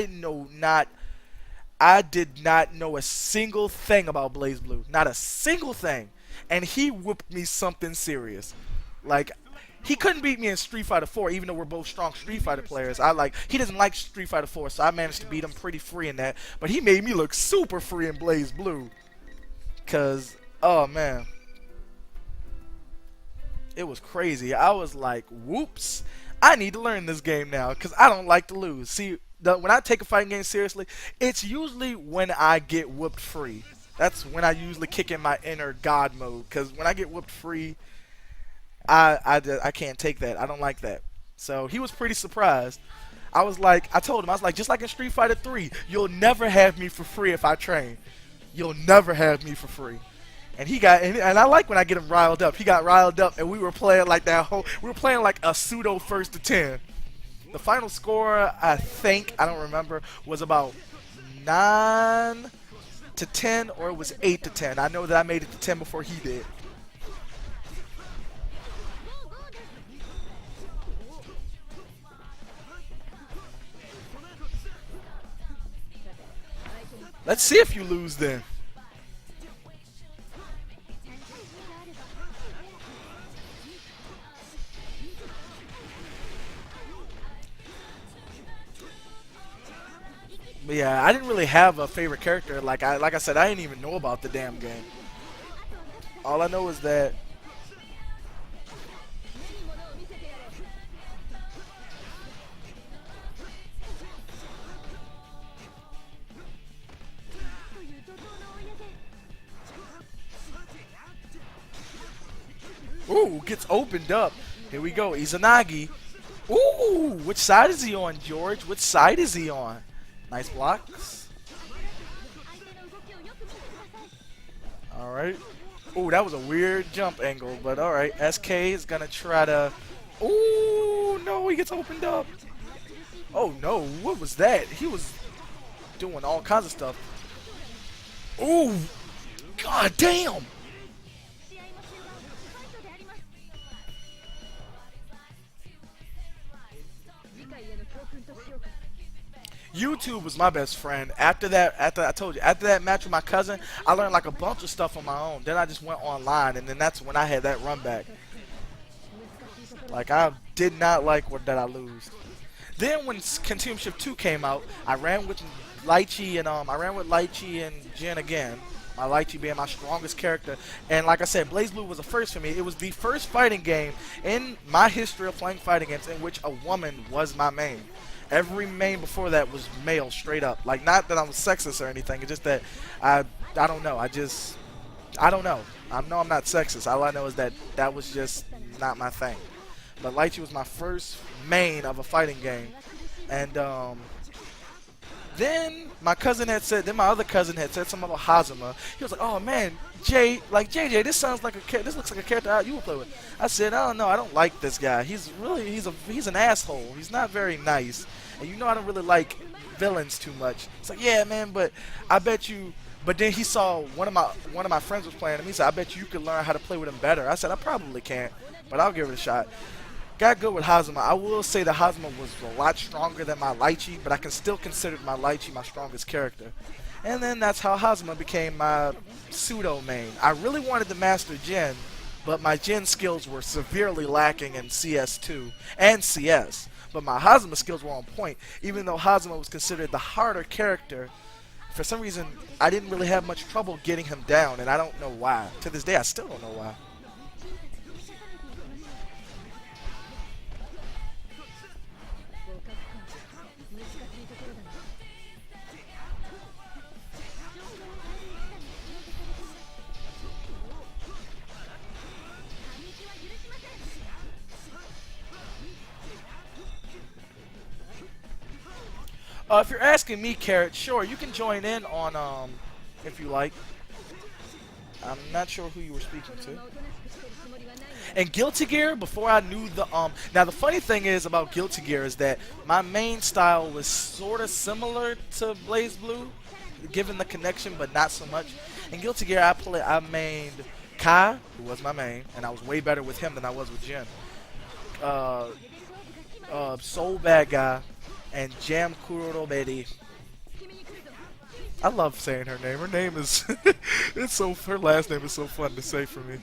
did not know a single thing about Blaze Blue. Not a single thing. And he whooped me something serious. Like, he couldn't beat me in Street Fighter 4, even though we're both strong Street Fighter players. He doesn't like Street Fighter 4, so I managed to beat him pretty free in that. But he made me look super free in Blaze Blue. Cause, oh man. It was crazy. I was like, whoops. I need to learn this game now, because I don't like to lose. See, when I take a fighting game seriously, it's usually when I get whooped free. That's when I usually kick in my inner God mode, because when I get whooped free, I can't take that. I don't like that. So he was pretty surprised. I told him, just like in Street Fighter 3, you'll never have me for free if I train. You'll never have me for free. And I like when I get him riled up. He got riled up, and we were playing like a pseudo first to 10. The final score, I don't remember, was about 9 to 10, or it was 8 to 10. I know that I made it to 10 before he did. Let's see if you lose then. But yeah, I didn't really have a favorite character. Like I said, I didn't even know about the damn game. All I know is that ooh, gets opened up. Here we go, Izanagi. Ooh, which side is he on, George? Which side is he on? Nice blocks. Alright. Ooh, that was a weird jump angle, but alright. SK is gonna try to... Ooh, no, he gets opened up. Oh no, what was that? He was doing all kinds of stuff. Ooh, god damn! YouTube was my best friend. After I told you, after that match with my cousin, I learned like a bunch of stuff on my own. Then I just went online, and then that's when I had that run back. Like, I did not like that I lose. Then when Continuum Shift 2 came out, I ran with Lychee and Jin again. My Lychee being my strongest character. And like I said, BlazBlue was a first for me. It was the first fighting game in my history of playing fighting games in which a woman was my main. Every main before that was male, straight up. Like, not that I'm sexist or anything. It's just that I don't know. I don't know. I know I'm not sexist. All I know is that that was just not my thing. But Lychee was my first main of a fighting game. And then my cousin had said, then my other cousin had said something about Hazama. He was like, "Oh man, JJ, this sounds like this looks like a character you would play with." I said, "I don't know, I don't like this guy. He's an asshole. He's not very nice. And you know I don't really like villains too much." It's like, "Yeah, man, but I bet you." But then he saw one of my friends was playing him. He said, "I bet you could learn how to play with him better." I said, "I probably can't, but I'll give it a shot." Got good with Hazama. I will say that Hazama was a lot stronger than my Lychee, but I can still consider my Lychee my strongest character. And then that's how Hazama became my pseudo main. I really wanted to master Jin, but my Jin skills were severely lacking in CS2 and CS. But my Hazama skills were on point. Even though Hazama was considered the harder character, for some reason I didn't really have much trouble getting him down, and I don't know why. To this day, I still don't know why. If you're asking me, Carrot, sure, you can join in on, if you like. I'm not sure who you were speaking to. And Guilty Gear, before I knew the, now the funny thing is about Guilty Gear is that my main style was sort of similar to BlazBlue, given the connection, but not so much. In Guilty Gear, I mained Kai, who was my main, and I was way better with him than I was with Jin. Soul Bad Guy, and Jam Kuroberi. I love saying her name. Her name is her last name is so fun to say for me.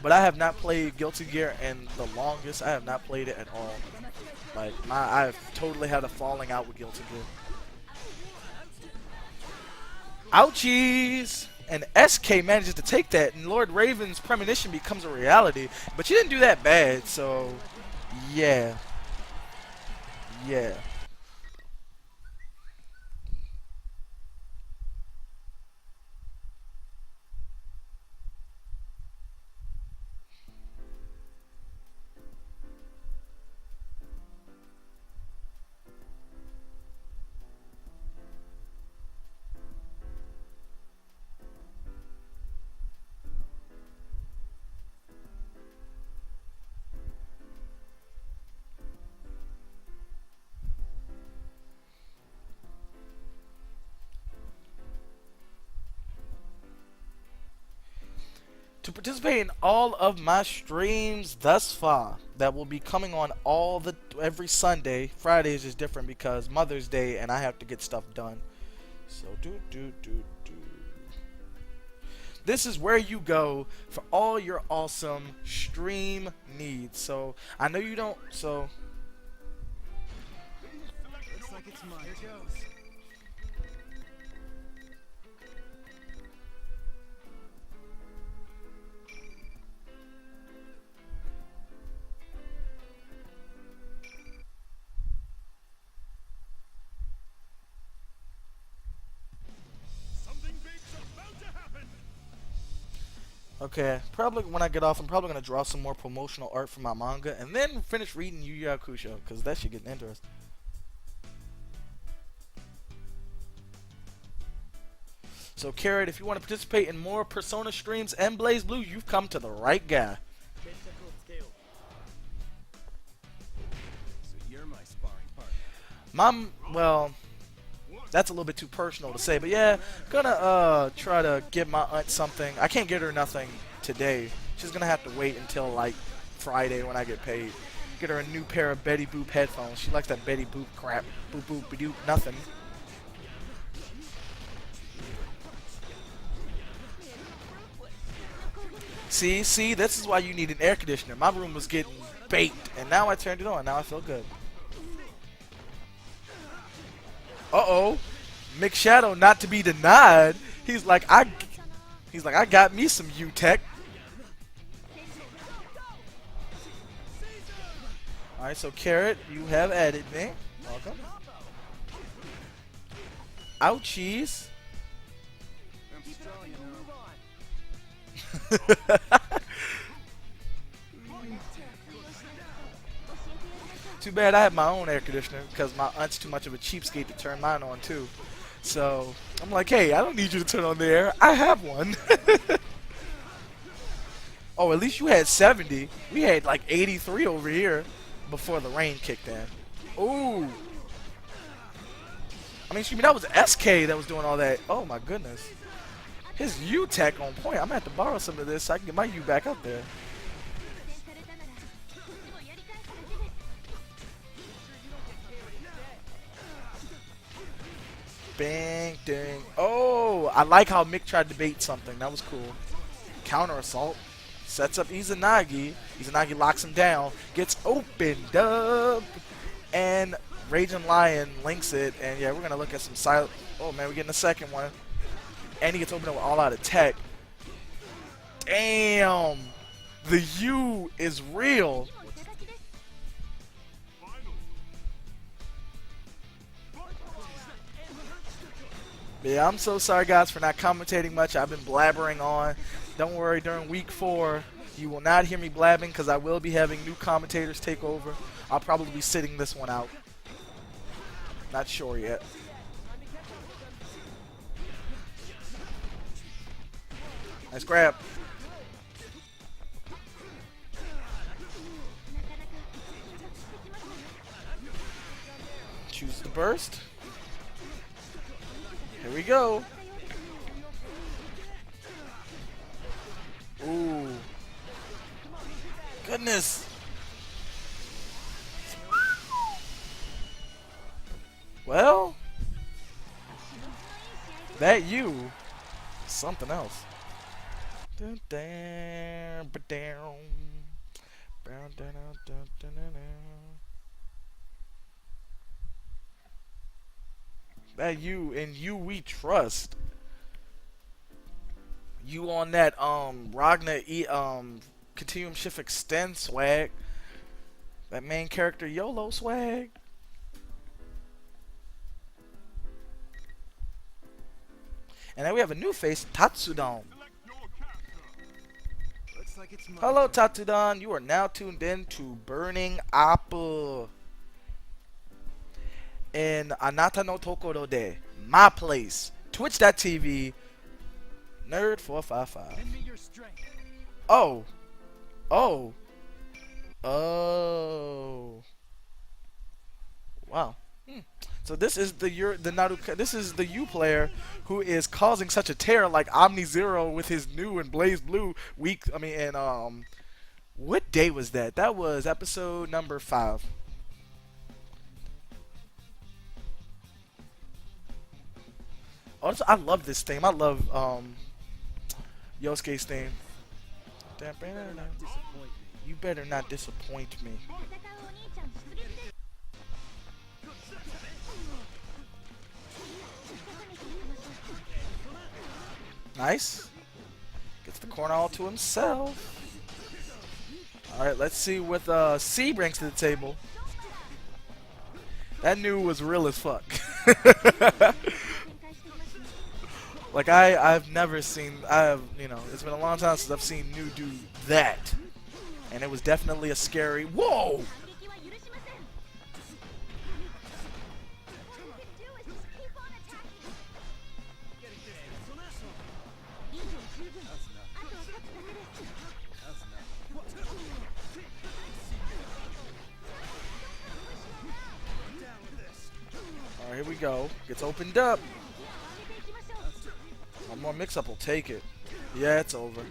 But I have not played Guilty Gear in the longest. I have not played it at all. Like, I've totally had a falling out with Guilty Gear. Ouchies! And SK manages to take that, and Lord Raven's premonition becomes a reality. But she didn't do that bad, so yeah. Yeah. To participate in all of my streams thus far that will be coming on every Sunday. Fridays is different because Mother's Day and I have to get stuff done. So do. This is where you go for all your awesome stream needs. So I know you don't. So Looks like it's mine. Here goes. Something big's about to happen. okay, probably when I get off, I'm probably gonna draw some more promotional art for my manga and then finish reading Yu Yu Hakusho because that should get interesting. So, Carrot, if you want to participate in more Persona streams and Blaze Blue, you've come to the right guy. So you're my sparring partner. Well, that's a little bit too personal to say, but yeah, gonna try to get my aunt something. I can't get her nothing today. She's gonna have to wait until like Friday when I get paid. Get her a new pair of Betty Boop headphones. She likes that Betty Boop crap. Boop boop doop nothing. See, this is why you need an air conditioner. My room was getting baked, and now I turned it on. Now I feel good. Uh-oh. McShadow not to be denied. He's like, I got me some U-Tech. Alright, so Carrot, you have added me. Welcome. Ouchies. I'm strong, Too bad I have my own air conditioner because my aunt's too much of a cheapskate to turn mine on too. So I'm like, hey, I don't need you to turn on the air. I have one. Oh, at least you had 70. We had like 83 over here before the rain kicked in. Ooh. I mean, that was SK that was doing all that. Oh my goodness. His U-Tech on point. I'm gonna have to borrow some of this so I can get my U back up there. Bang, dang. Oh, I like how Mick tried to bait something. That was cool. Counter assault. Sets up Izanagi. Izanagi locks him down. Gets opened up. And Raging Lion links it. And yeah, we're going to look at some silent. Oh man, we're getting a second one. And he gets opened up with all out of tech. Damn. The U is real. Yeah, I'm so sorry guys for not commentating much. I've been blabbering on. Don't worry, during week 4 you will not hear me blabbing because I will be having new commentators take over. I'll probably be sitting this one out. Not sure yet. Nice grab. Choose the burst. Here we go. Ooh. Goodness. Well, that you something else. That you and you we trust. You on that Ragnar Continuum Shift Extend swag. That main character YOLO swag. And then we have a new face, Tatsudon. Looks like it's mine. Hello Tatsudon, you are now tuned in to Burning Apple. In Anata no Tokoro de, my place, twitch.tv, nerd455. Lend me your strength. Oh. Wow. So this is the Naruto. This is the U player who is causing such a tear, like Omni Zero with his new and Blaze Blue week. I mean, and what day was that? That was episode number 5. Also, I love this theme. I love Yosuke's theme. You better not disappoint me. Nice. Gets the corner all to himself. Alright, let's see what C brings to the table. That new was real as fuck. Like I've never seen, it's been a long time since I've seen new do that. And it was definitely a scary, whoa! Alright, here we go. Gets opened up. One more mix-up will take it. Yeah, it's over.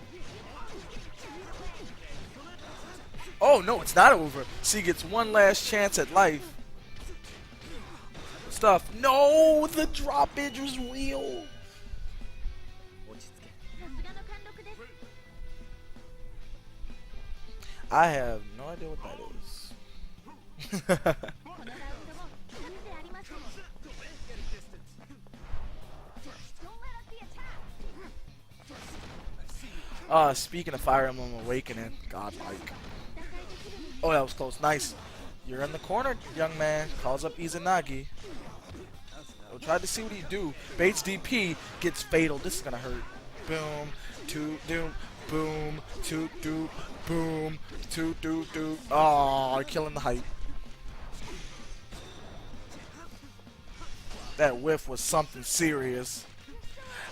Oh, no, it's not over. C gets one last chance at life. Stuff. No, the droppage was real. I have no idea what that is. Speaking of Fire Emblem Awakening, godlike. Oh, that was close. Nice. You're in the corner, young man. Calls up Izanagi. We'll try to see what he do. Bates DP gets fatal. This is gonna hurt. Boom. Toot doom. Boom. Toot doot. Boom. Toot doot doot. Oh, killing the hype. That whiff was something serious.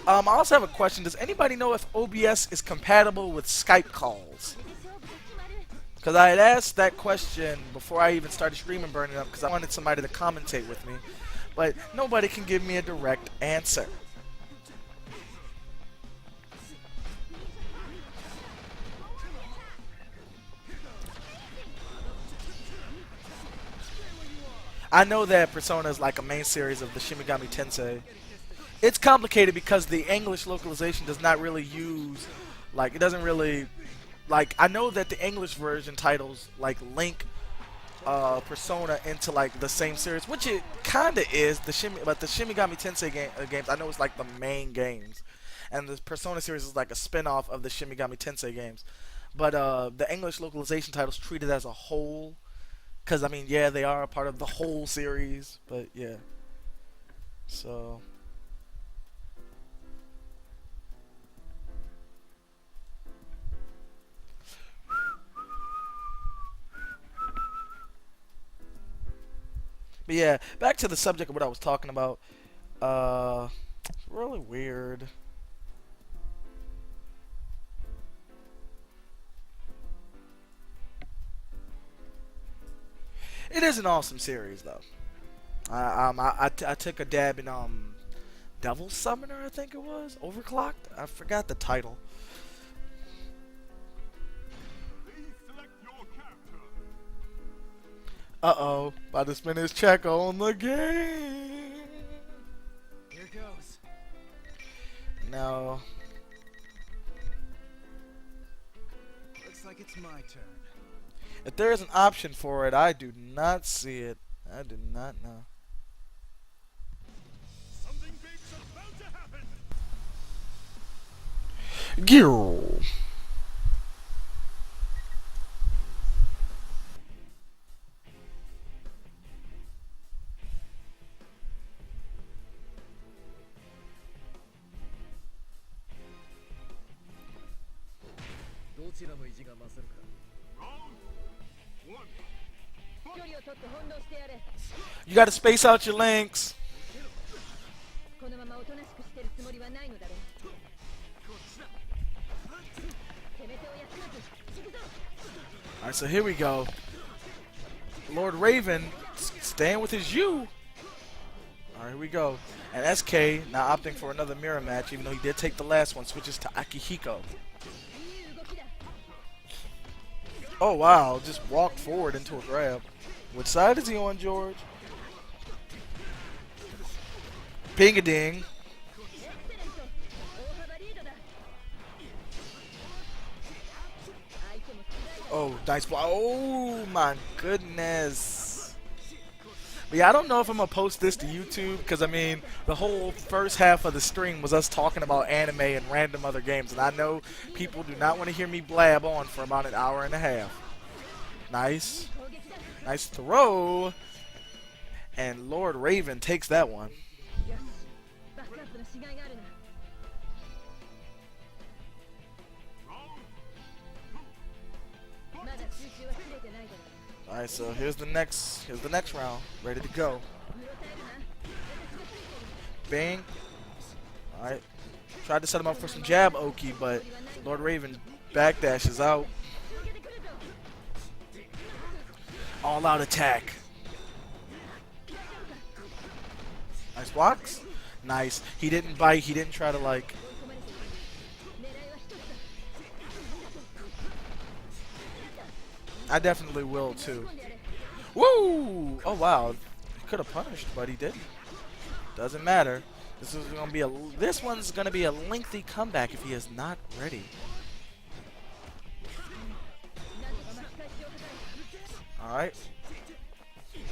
I also have a question. Does anybody know if OBS is compatible with Skype calls? Because I had asked that question before I even started streaming Burning Up because I wanted somebody to commentate with me. But nobody can give me a direct answer. I know that Persona is like a main series of the Shin Megami Tensei. It's complicated because the English localization does not really use, like, it doesn't really, like, I know that the English version titles, like, link Persona into, like, the same series, which it kind of is, but the Shin Megami Tensei games, I know it's, like, the main games. And the Persona series is, like, a spin-off of the Shin Megami Tensei games. But the English localization titles treat it as a whole, because, I mean, yeah, they are a part of the whole series, but, yeah. So... But yeah, back to the subject of what I was talking about. It's really weird. It is an awesome series, though. I took a dab in Devil Summoner, I think it was, Overclocked. I forgot the title. Uh-oh, about to spin his check on the game. Here goes. No. Looks like it's my turn. If there is an option for it, I do not see it. I do not know. Something big's about to happen. Gear. You gotta space out your links. Alright, so here we go. Lord Raven staying with his U. Alright, here we go. And SK now opting for another mirror match, even though he did take the last one, switches to Akihiko. Oh wow, just walked forward into a grab. Which side is he on, George? Ping-a-ding. Oh, nice block. Oh my goodness. But yeah, I don't know if I'm going to post this to YouTube because, I mean, the whole first half of the stream was us talking about anime and random other games. And I know people do not want to hear me blab on for about an hour and a half. Nice. Nice throw. And Lord Raven takes that one. Alright, so here's the next round. Ready to go. Bang. Alright. Tried to set him up for some jab Oki, but Lord Raven backdashes out. All out attack. Nice blocks. Nice. He didn't bite. He didn't try to like. I definitely will too. Woo! Oh wow. He could have punished, but he didn't. Doesn't matter. This one's gonna be a lengthy comeback if he is not ready. Alright.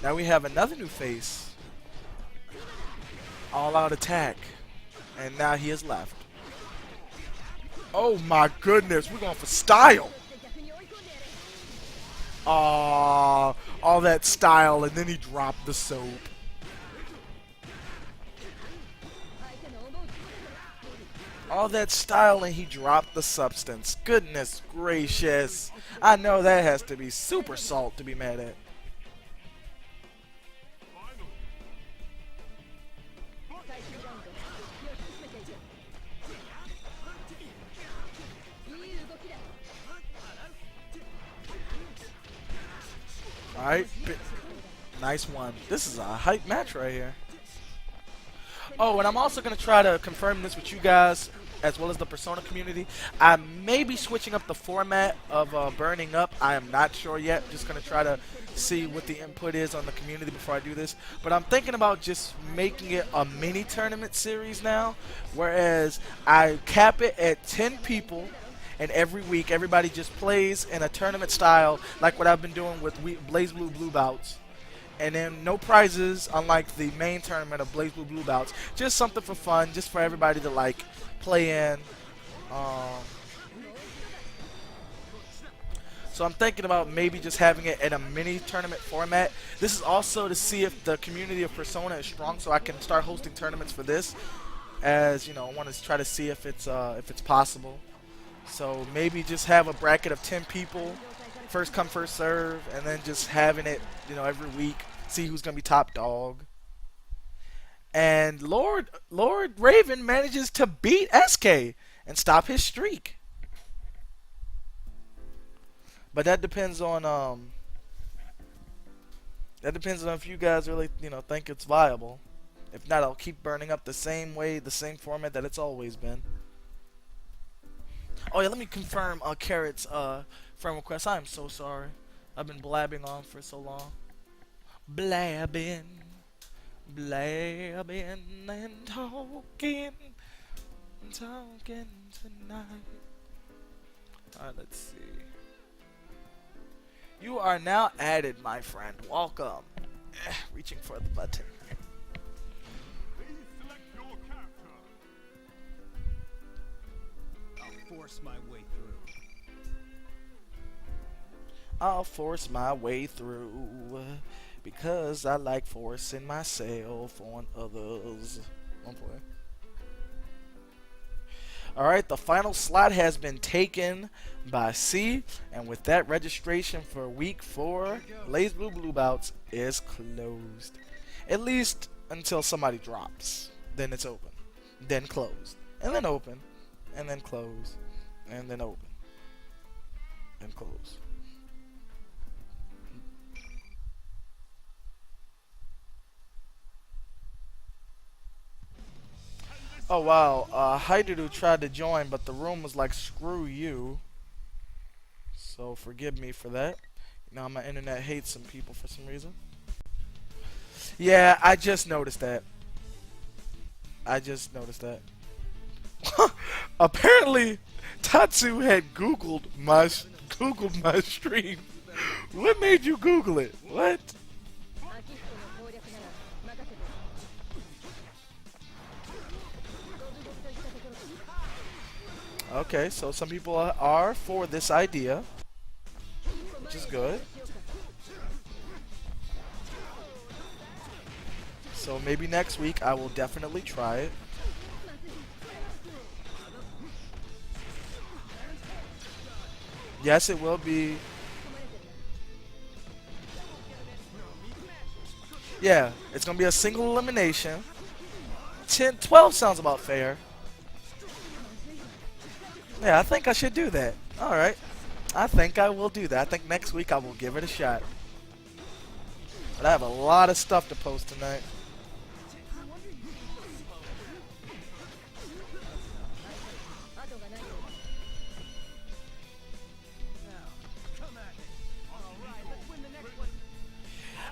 Now we have another new face. All out attack. And now he is left. Oh my goodness, we're going for style. Aww, all that style, and then he dropped the soap. All that style and he dropped the substance. Goodness gracious. I know that has to be super salt to be mad at. Alright. Nice one. This is a hype match right here. Oh, and I'm also going to try to confirm this with you guys, as well as the Persona community. I may be switching up the format of Burning Up. I am not sure yet. Just going to try to see what the input is on the community before I do this. But I'm thinking about just making it a mini tournament series now, whereas I cap it at 10 people. And every week, everybody just plays in a tournament style, like what I've been doing with Blaze Blue Blue Bouts. And then no prizes, unlike the main tournament of Blaze Blue Blue Bouts. Just something for fun, just for everybody to like play in. So I'm thinking about maybe just having it in a mini tournament format. This is also to see if the community of Persona is strong, so I can start hosting tournaments for this. As you know, I want to try to see if it's possible. So maybe just have a bracket of 10 people, first come first serve, and then just having it, you know, every week, see who's gonna be top dog. And Lord Raven manages to beat SK and stop his streak. But that depends on if you guys really, you know, think it's viable. If not, I'll keep burning up the same way, the same format that it's always been. Oh yeah, let me confirm Carrot's friend request. I am so sorry. I've been blabbing on for so long. Blabbing and talking tonight. Alright, let's see. You are now added, my friend. Welcome. Reaching for the button. Please select your character. I'll force my way through. I'll force my way through because I like forcing myself on others. One play. Alright, the final slot has been taken by C, and with that, registration for week 4 Blaze Blue Blue Bouts is closed. At least until somebody drops. Then it's open. Then closed. And then open. And then close. And then open. And close. Oh wow, Haideru tried to join, but the room was like, screw you. So forgive me for that. Now my internet hates some people for some reason. Yeah, I just noticed that. I just noticed that. Apparently, Tatsu had Googled my stream. What made you Google it? What? アキストの攻略なら任せて。ご無事といったところか。 Okay, so some people are for this idea, which is good. So maybe next week I will definitely try it. Yes, it will be. Yeah, it's gonna be a single elimination. 10, 12 sounds about fair. Yeah, I think I should do that. Alright. I think I will do that. I think next week I will give it a shot. But I have a lot of stuff to post tonight.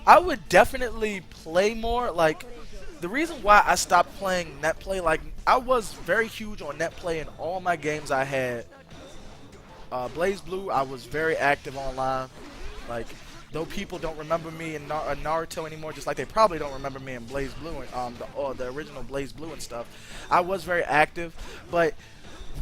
I would definitely play more. Like, the reason why I stopped playing net play, like, I was very huge on net play in all my games I had. Blaze Blue, I was very active online. Like, though people don't remember me in Naruto anymore, just like they probably don't remember me in Blaze Blue and the original Blaze Blue and stuff. I was very active, but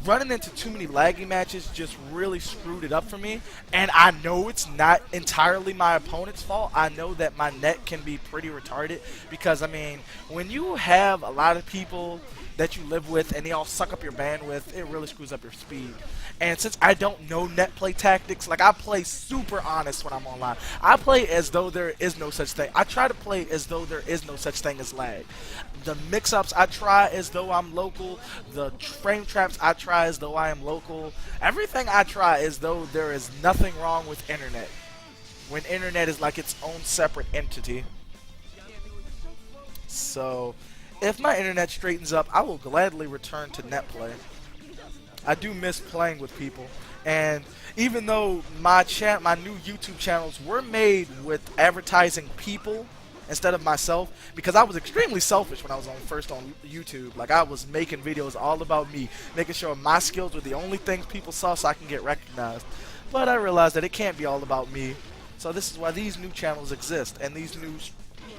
running into too many laggy matches just really screwed it up for me. And I know it's not entirely my opponent's fault. I know that my net can be pretty retarded because, I mean, when you have a lot of people that you live with and they all suck up your bandwidth, it really screws up your speed. And since I don't know net play tactics, like, I play super honest when I'm online. I play as though there is no such thing. I try to play as though there is no such thing as lag. The mix-ups I try as though I'm local. The frame traps I try as though I am local. Everything I try as though there is nothing wrong with internet. When internet is like its own separate entity. So, if my internet straightens up, I will gladly return to net play. I do miss playing with people, and even though my new YouTube channels were made with advertising people instead of myself, because I was extremely selfish when I was first on YouTube. Like, I was making videos all about me, making sure my skills were the only things people saw so I can get recognized. But I realized that it can't be all about me, so this is why these new channels exist and these new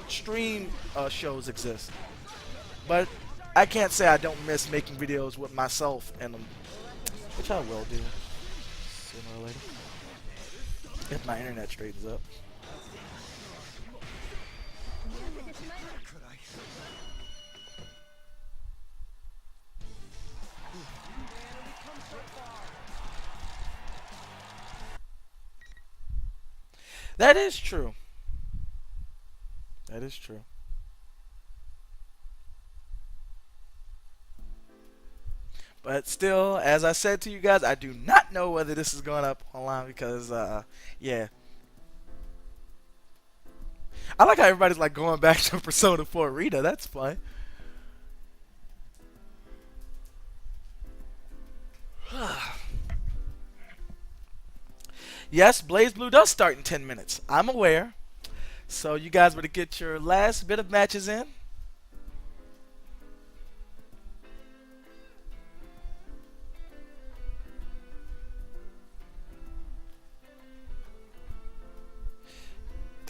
stream shows exist. But I can't say I don't miss making videos with myself in them. Which I will do sooner or later, if my internet straightens up. That is true. That is true. But still, as I said to you guys, I do not know whether this is going up online because, yeah. I like how everybody's like going back to Persona 4 Rita. That's fun. Yes, Blaze Blue does start in 10 minutes. I'm aware. So you guys better get your last bit of matches in.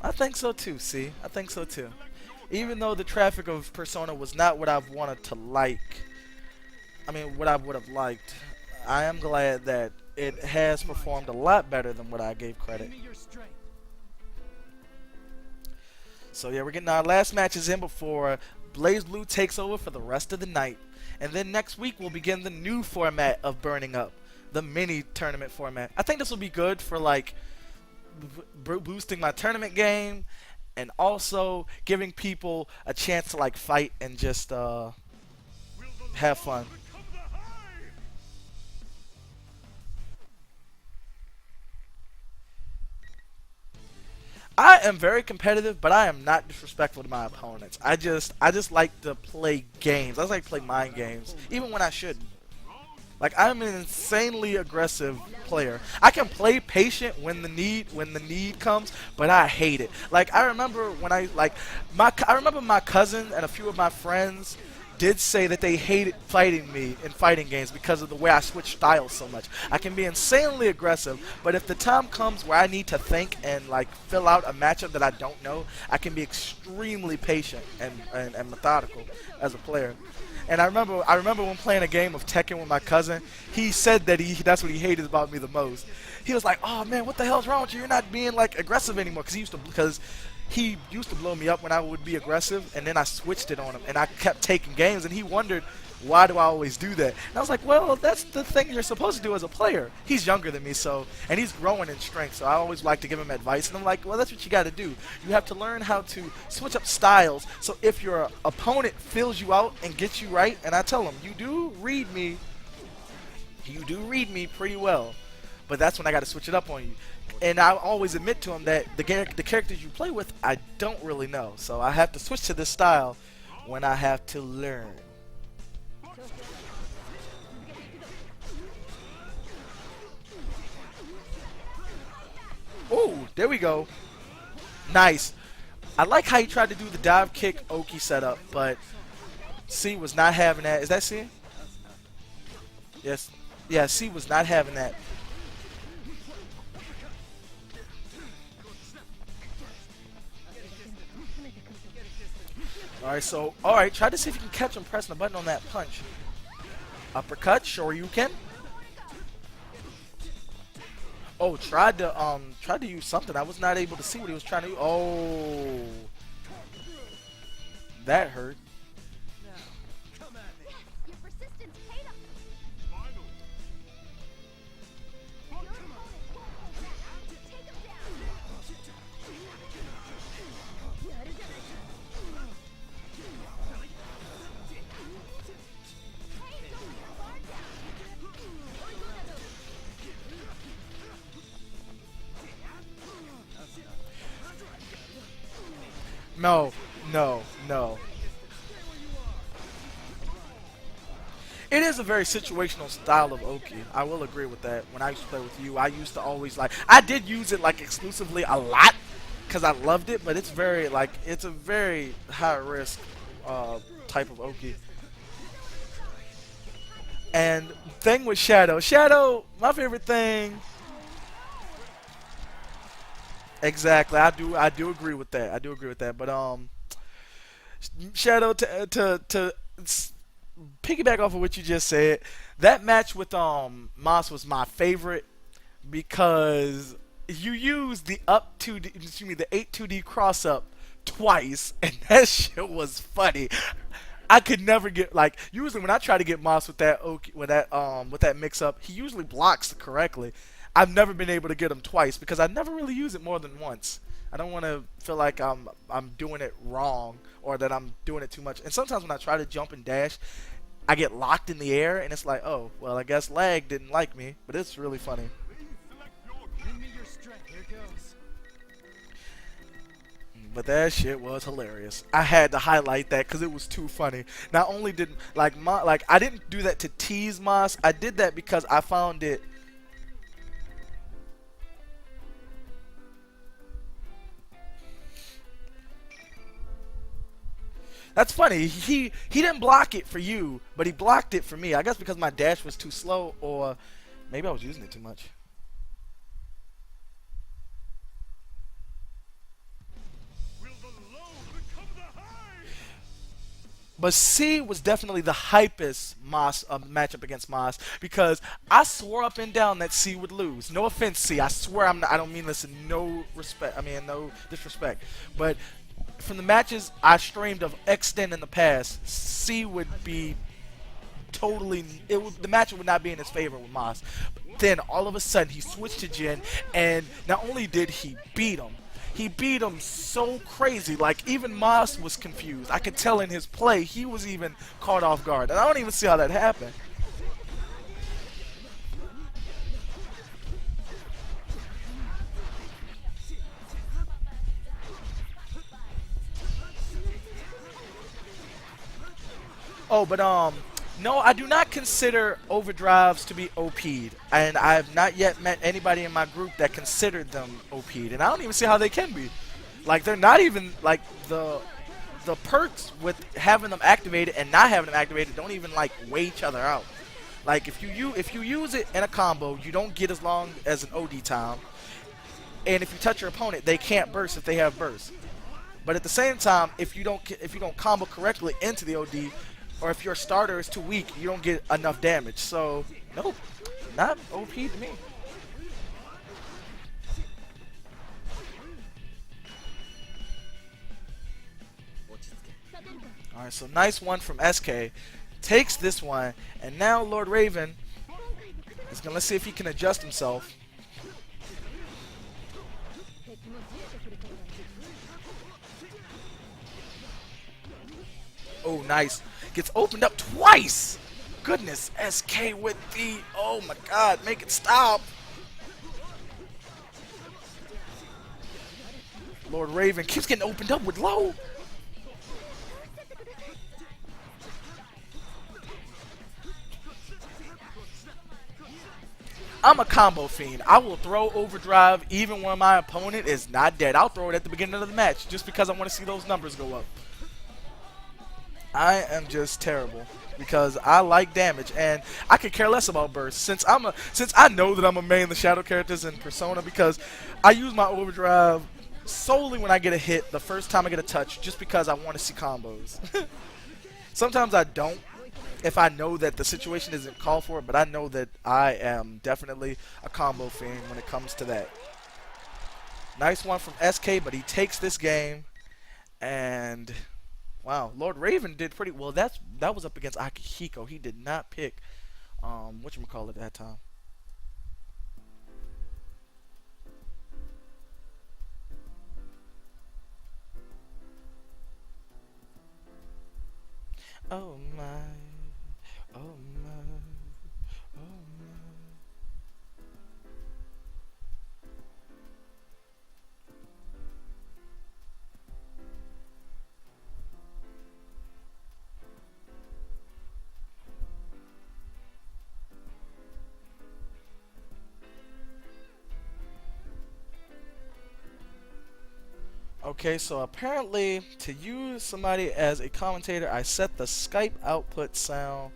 I think so too, see? I think so too. Even though the traffic of Persona was not what I've wanted to like, I mean, what I would have liked, I am glad that it has performed a lot better than what I gave credit. So yeah, we're getting our last matches in before Blaze Blue takes over for the rest of the night. And then next week we'll begin the new format of Burning Up, the mini tournament format. I think this will be good for like boosting my tournament game and also giving people a chance to like fight and just have fun. I am very competitive, but I am not disrespectful to my opponents. I just like to play games. I just like to play mind games, even when I shouldn't. Like I'm an insanely aggressive player. I can play patient when the need comes, but I hate it. Like I remember when I remember my cousin and a few of my friends did say that they hated fighting me in fighting games because of the way I switch styles so much. I can be insanely aggressive, but if the time comes where I need to think and like fill out a matchup that I don't know, I can be extremely patient and methodical as a player. And I remember when playing a game of Tekken with my cousin, he said that that's what he hated about me the most. He was like, "Oh man, what the hell's wrong with you? You're not being like aggressive anymore." Because he used to blow me up when I would be aggressive, and then I switched it on him, and I kept taking games, and he wondered why do I always do that. And I was like, well, that's the thing you're supposed to do as a player. He's younger than me, and he's growing in strength, so I always like to give him advice. And I'm like, well, that's what you got to do. You have to learn how to switch up styles, so if your opponent fills you out and gets you right, and I tell him, you do read me pretty well, but that's when I got to switch it up on you. And I always admit to him that the characters you play with, I don't really know, so I have to switch to this style when I have to learn. Oh, there we go. Nice. I like how he tried to do the dive kick Oki setup, but C was not having that. Is that C? Yes. Yeah, C was not having that. Alright, try to see if you can catch him pressing the button on that punch. Uppercut, sure you can. Oh, tried to use something. I was not able to see what he was trying to use. Oh. That hurt. Your persistence paid off. Take him No, no, no. It is a very situational style of Oki. I will agree with that. When I used to play with you, I used to always I did use it like exclusively a lot because I loved it, but it's a very high risk type of Oki. And thing with Shadow, my favorite thing. Exactly, I do agree with that. I do agree with that. But Shadow, to piggyback off of what you just said, that match with Moss was my favorite because you used the the 8-2D cross up twice, and that shit was funny. I could never get usually when I try to get Moss with that mix up, he usually blocks correctly. I've never been able to get him twice because I never really use it more than once. I don't want to feel like I'm doing it wrong or that I'm doing it too much. And sometimes when I try to jump and dash, I get locked in the air and it's like, oh, well, I guess lag didn't like me, but it's really funny. Lend me your strength. Here goes. But that shit was hilarious. I had to highlight that because it was too funny. Not only did I didn't do that to tease Moss. I did that because I found it. That's funny. He didn't block it for you, but he blocked it for me. I guess because my dash was too slow, or maybe I was using it too much. Will the low become the high? But C was definitely the hypest matchup against Moss because I swore up and down that C would lose. No offense, C. I swear I don't mean this in no respect. I mean no disrespect. But from the matches I streamed of Extend in the past, C would be the matchup would not be in his favor with Moss. But then all of a sudden he switched to Jin, and not only did he beat him so crazy, like even Moss was confused. I could tell in his play he was even caught off guard, and I don't even see how that happened. Oh, but no, I do not consider overdrives to be OP'd, and I have not yet met anybody in my group that considered them OP'd, and I don't even see how they can be. Like they're not even like the perks with having them activated and not having them activated don't even like weigh each other out. Like if you use it in a combo, you don't get as long as an OD time, and if you touch your opponent, they can't burst if they have burst. But at the same time, if you don't combo correctly into the OD, or if your starter is too weak, you don't get enough damage. So nope, not OP to me. Alright, so nice one from SK. Takes this one, and now Lord Raven is gonna, let's see if he can adjust himself. Oh, nice. Gets opened up twice. Goodness, SK with the, oh my god, make it stop. Lord Raven keeps getting opened up with low. I'm a combo fiend. I will throw overdrive even when my opponent is not dead. I'll throw it at the beginning of the match just because I want to see those numbers go up. I am just terrible because I like damage and I could care less about burst since I know that I'm a main the shadow characters in Persona because I use my overdrive solely when I get a hit the first time I get a touch just because I want to see combos. Sometimes I don't if I know that the situation isn't called for it, but I know that I am definitely a combo fiend when it comes to that. Nice one from SK, but he takes this game, and wow, Lord Raven did pretty well. That was up against Akihiko. He did not pick whatchamacallit at that time. Oh my. Oh my, oh my. Okay, so apparently to use somebody as a commentator, I set the Skype output sound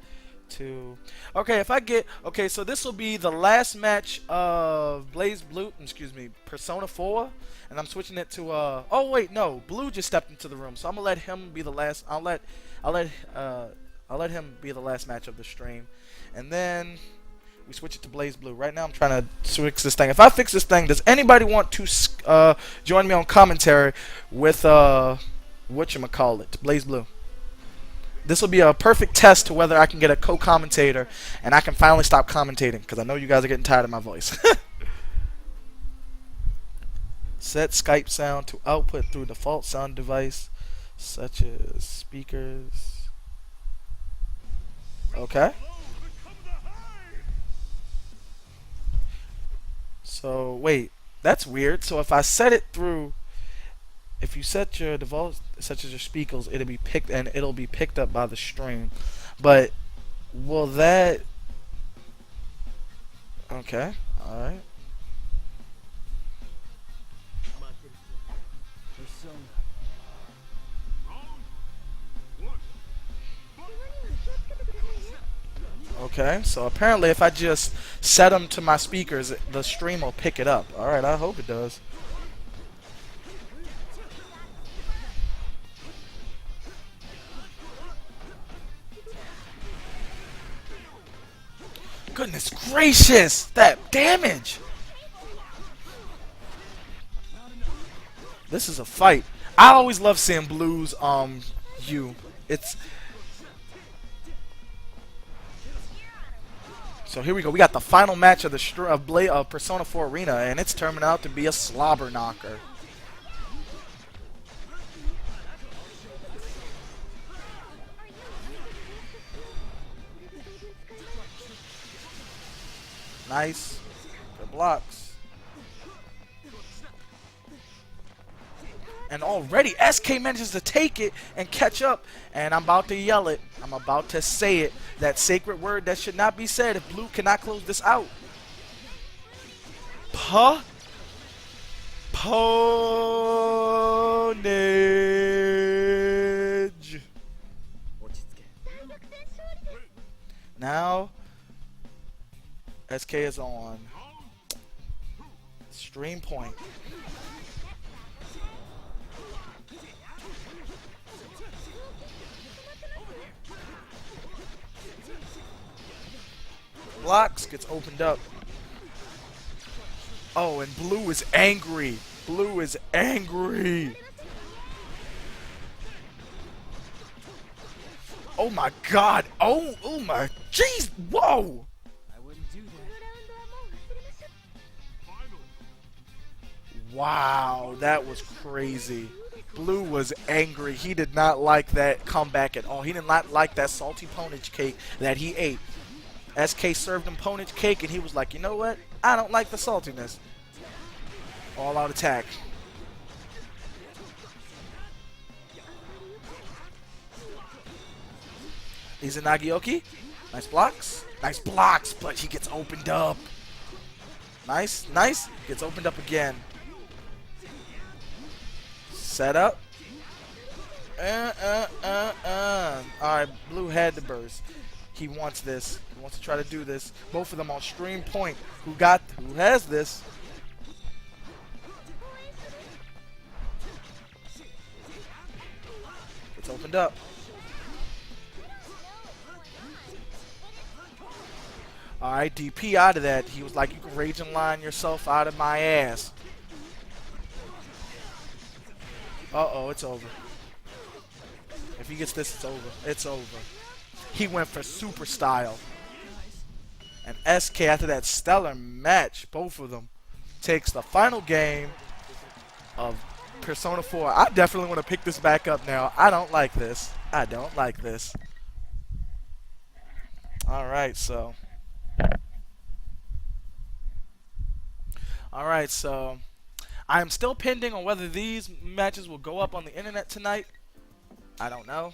to, okay, if I get, okay, so this will be the last match of Persona 4, and I'm switching it to oh wait, no, Blue just stepped into the room, so I'm gonna let him be the last. I'll let him be the last match of the stream, and then we switch it to Blaze Blue. Right now I'm trying to fix this thing. If I fix this thing, does anybody want to join me on commentary with whatchamacallit, Blaze Blue? This will be a perfect test to whether I can get a co-commentator and I can finally stop commentating because I know you guys are getting tired of my voice. Set Skype sound to output through default sound device such as speakers. Okay. So wait, that's weird. So if I set it through, if you set your default such as your speakers, it'll be picked up by the stream. But will that? Okay, all right. Okay, so apparently if I just set them to my speakers, the stream will pick it up. All right, I hope it does. Goodness gracious, that damage! This is a fight. I always love seeing Blue's it's so here we go. We got the final match of the Persona 4 Arena, and it's turning out to be a slobber knocker. Nice. Good blocks. And already SK manages to take it and catch up. And I'm about to yell it. I'm about to say it. That sacred word that should not be said if Blue cannot close this out. Ponage. Now SK is on stream point. Blocks, gets opened up. Oh, and Blue is angry. Blue is angry. Oh my god. Oh my jeez. Whoa. I wouldn't do that. Wow, that was crazy. Blue was angry. He did not like that comeback at all. He did not like that salty ponage cake that he ate. SK served him ponage cake and he was like, you know what? I don't like the saltiness. All out attack. He's a Nagioki. Nice blocks. Nice blocks, but he gets opened up. Nice, nice. Gets opened up again. Set up. Alright, Blue had to burst. He wants this. He wants to try to do this. Both of them on stream point. Who has this? It's opened up. Alright, DP out of that. He was like, you can rage and line yourself out of my ass. Uh-oh, it's over. If he gets this, it's over. It's over. He went for super style. And SK, after that stellar match, both of them, takes the final game of Persona 4. I definitely want to pick this back up now. I don't like this. I don't like this. Alright, so. Alright, so. I am still pending on whether these matches will go up on the internet tonight. I don't know.